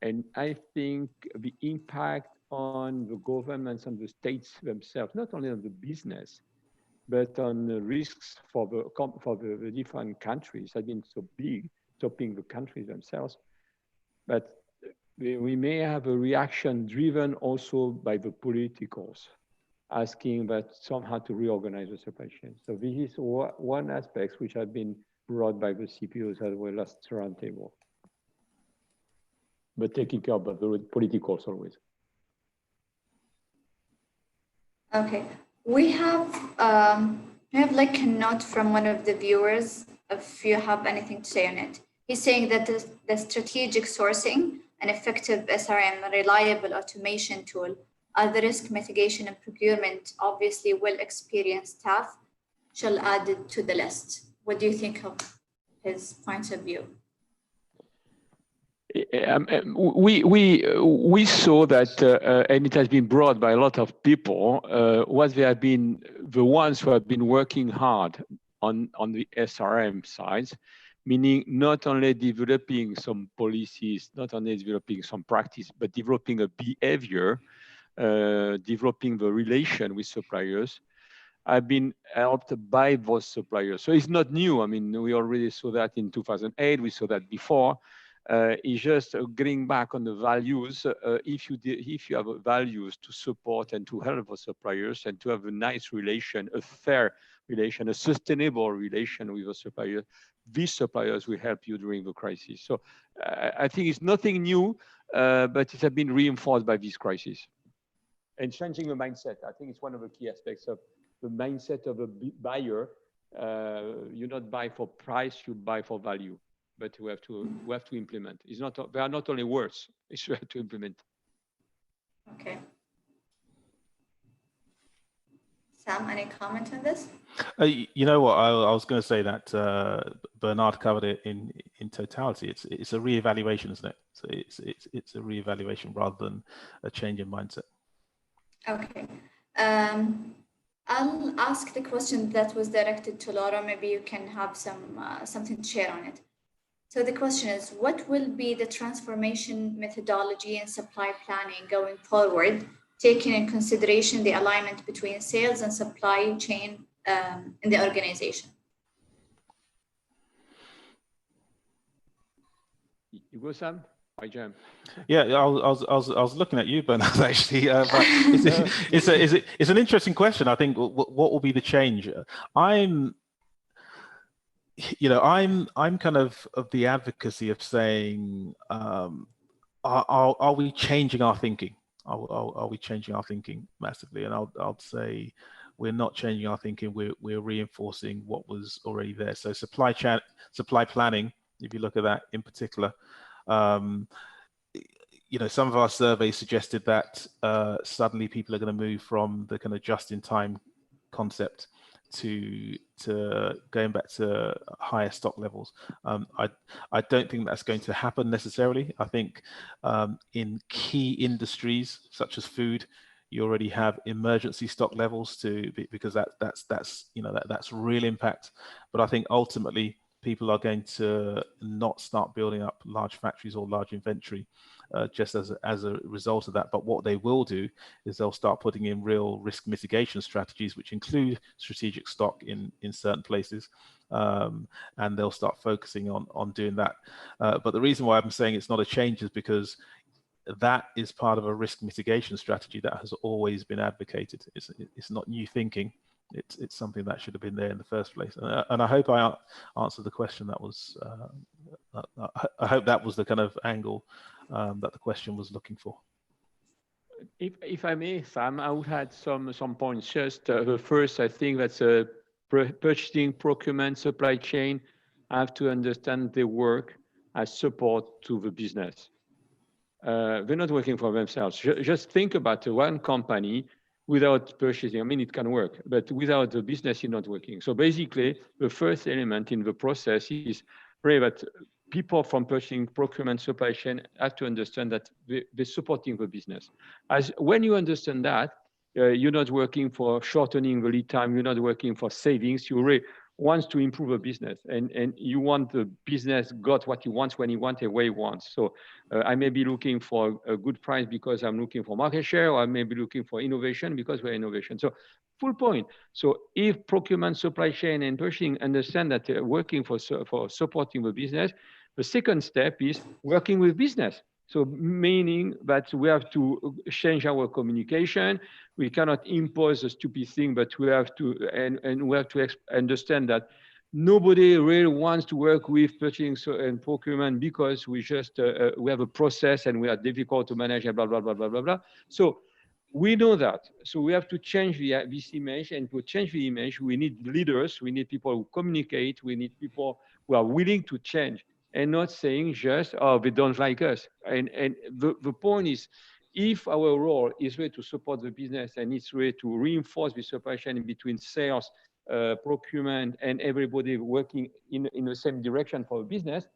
And I think the impact on the governments and the states themselves, not only on the business, but on the risks for the different countries, has been so big, stopping the countries themselves. But we may have a reaction driven also by the politicals, asking that somehow to reorganize the supply chain. So this is one aspect which has been brought by the CPOs as well as roundtable. But taking care of the politicals always. Okay, we have like a note from one of the viewers, if you have anything to say on it. He's saying that the strategic sourcing, an effective SRM, a reliable automation tool, are the risk mitigation and procurement, obviously well-experienced staff, shall add it to the list. What do you think of his point of view? We saw that, and it has been brought by a lot of people, what they have been the ones who have been working hard on the SRM sides, meaning not only developing some policies, not only developing some practice, but developing a behavior, developing the relation with suppliers. I've been helped by those suppliers. So it's not new. I mean, we already saw that in 2008, we saw that before. It's just getting back on the values. If you have values to support and to help the suppliers and to have a nice relation, a fair relation, a sustainable relation with the suppliers, these suppliers will help you during the crisis. So I think it's nothing new, but it has been reinforced by this crisis. And changing the mindset, I think it's one of the key aspects of the mindset of a buyer. You not buy for price, you buy for value. But we have to implement. It's not, they are not only words, it's we have to implement. Okay. Sam, any comment on this? You know what, I was going to say that Bernard covered it in totality. It's a reevaluation, isn't it? So it's a reevaluation rather than a change in mindset. Okay. I'll ask the question that was directed to Laura. Maybe you can have something to share on it. So the question is, what will be the transformation methodology and supply planning going forward, taking in consideration the alignment between sales and supply chain in the organization? You go, Sam? I jump. Yeah, I was looking at you, Bernard, actually. But it's an interesting question. I think what will be the change? I'm kind of the advocacy of saying, are we changing our thinking? Are we changing our thinking massively? And I'll say we're not changing our thinking. We're reinforcing what was already there. So supply planning, if you look at that in particular, some of our surveys suggested that suddenly people are going to move from the kind of just-in-time concept to going back to higher stock levels. I don't think that's going to happen necessarily. I think in key industries such as food, you already have emergency stock levels because that's real impact. But I think ultimately people are going to not start building up large factories or large inventory just as a result of that. But what they will do is they'll start putting in real risk mitigation strategies, which include strategic stock in certain places, and they'll start focusing on doing that. But the reason why I'm saying it's not a change is because that is part of a risk mitigation strategy that has always been advocated. It's not new thinking. It's something that should have been there in the first place. And I hope I answered the question. That was I hope that was the kind of angle that the question was looking for. If I may, Sam, I would add some points. Just the first, I think that's purchasing, procurement, supply chain have to understand their work as support to the business. They're not working for themselves. Just think about one company without purchasing. I mean, it can work, but without the business, it's not working. So basically, the first element in the process is pray that people from purchasing, procurement, supply chain have to understand that they're supporting the business. As when you understand that, you're not working for shortening the lead time, you're not working for savings, you really want to improve a business, and you want the business got what he wants when he wants and where he wants. So I may be looking for a good price because I'm looking for market share, or I may be looking for innovation because we're innovation. So full point. So if procurement, supply chain, and purchasing understand that they're working for supporting the business, the second step is working with business. So meaning that we have to change our communication. We cannot impose a stupid thing, but we have to, and we have to understand that nobody really wants to work with purchasing and procurement because we just, we have a process and we are difficult to manage and blah, blah, blah, blah, blah, blah. So we know that. So we have to change this image, and to change the image, we need leaders, we need people who communicate, we need people who are willing to change, and not saying just, oh, they don't like us. And the point is, if our role is really to support the business and it's really to reinforce the supply chain between sales, procurement, and everybody working in the same direction for the business,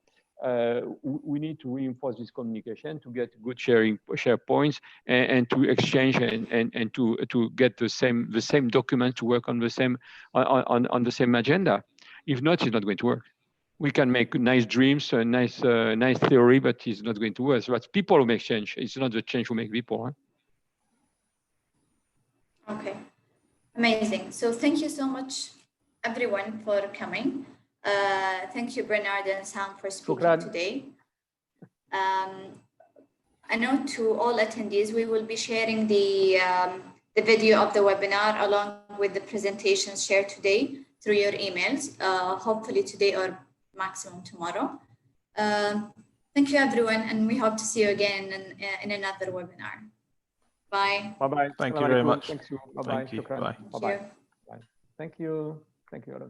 we need to reinforce this communication to get good share points and to exchange and to get the same document to work on the same on the same agenda. If not, it's not going to work. We can make nice dreams, nice theory, but it's not going to work. So it's people who make change. It's not the change who make people. Huh? Okay, amazing. So thank you so much, everyone, for coming. Thank you, Bernard and Sam, for speaking today. I know to all attendees, we will be sharing the video of the webinar along with the presentations shared today through your emails, hopefully today or maximum tomorrow. Thank you, everyone, and we hope to see you again in another webinar. Bye. Bye-bye. Thank you very much. Thank you. Bye-bye. Thank you. Bye. Bye-bye. Bye. Thank you. Thank you all of you.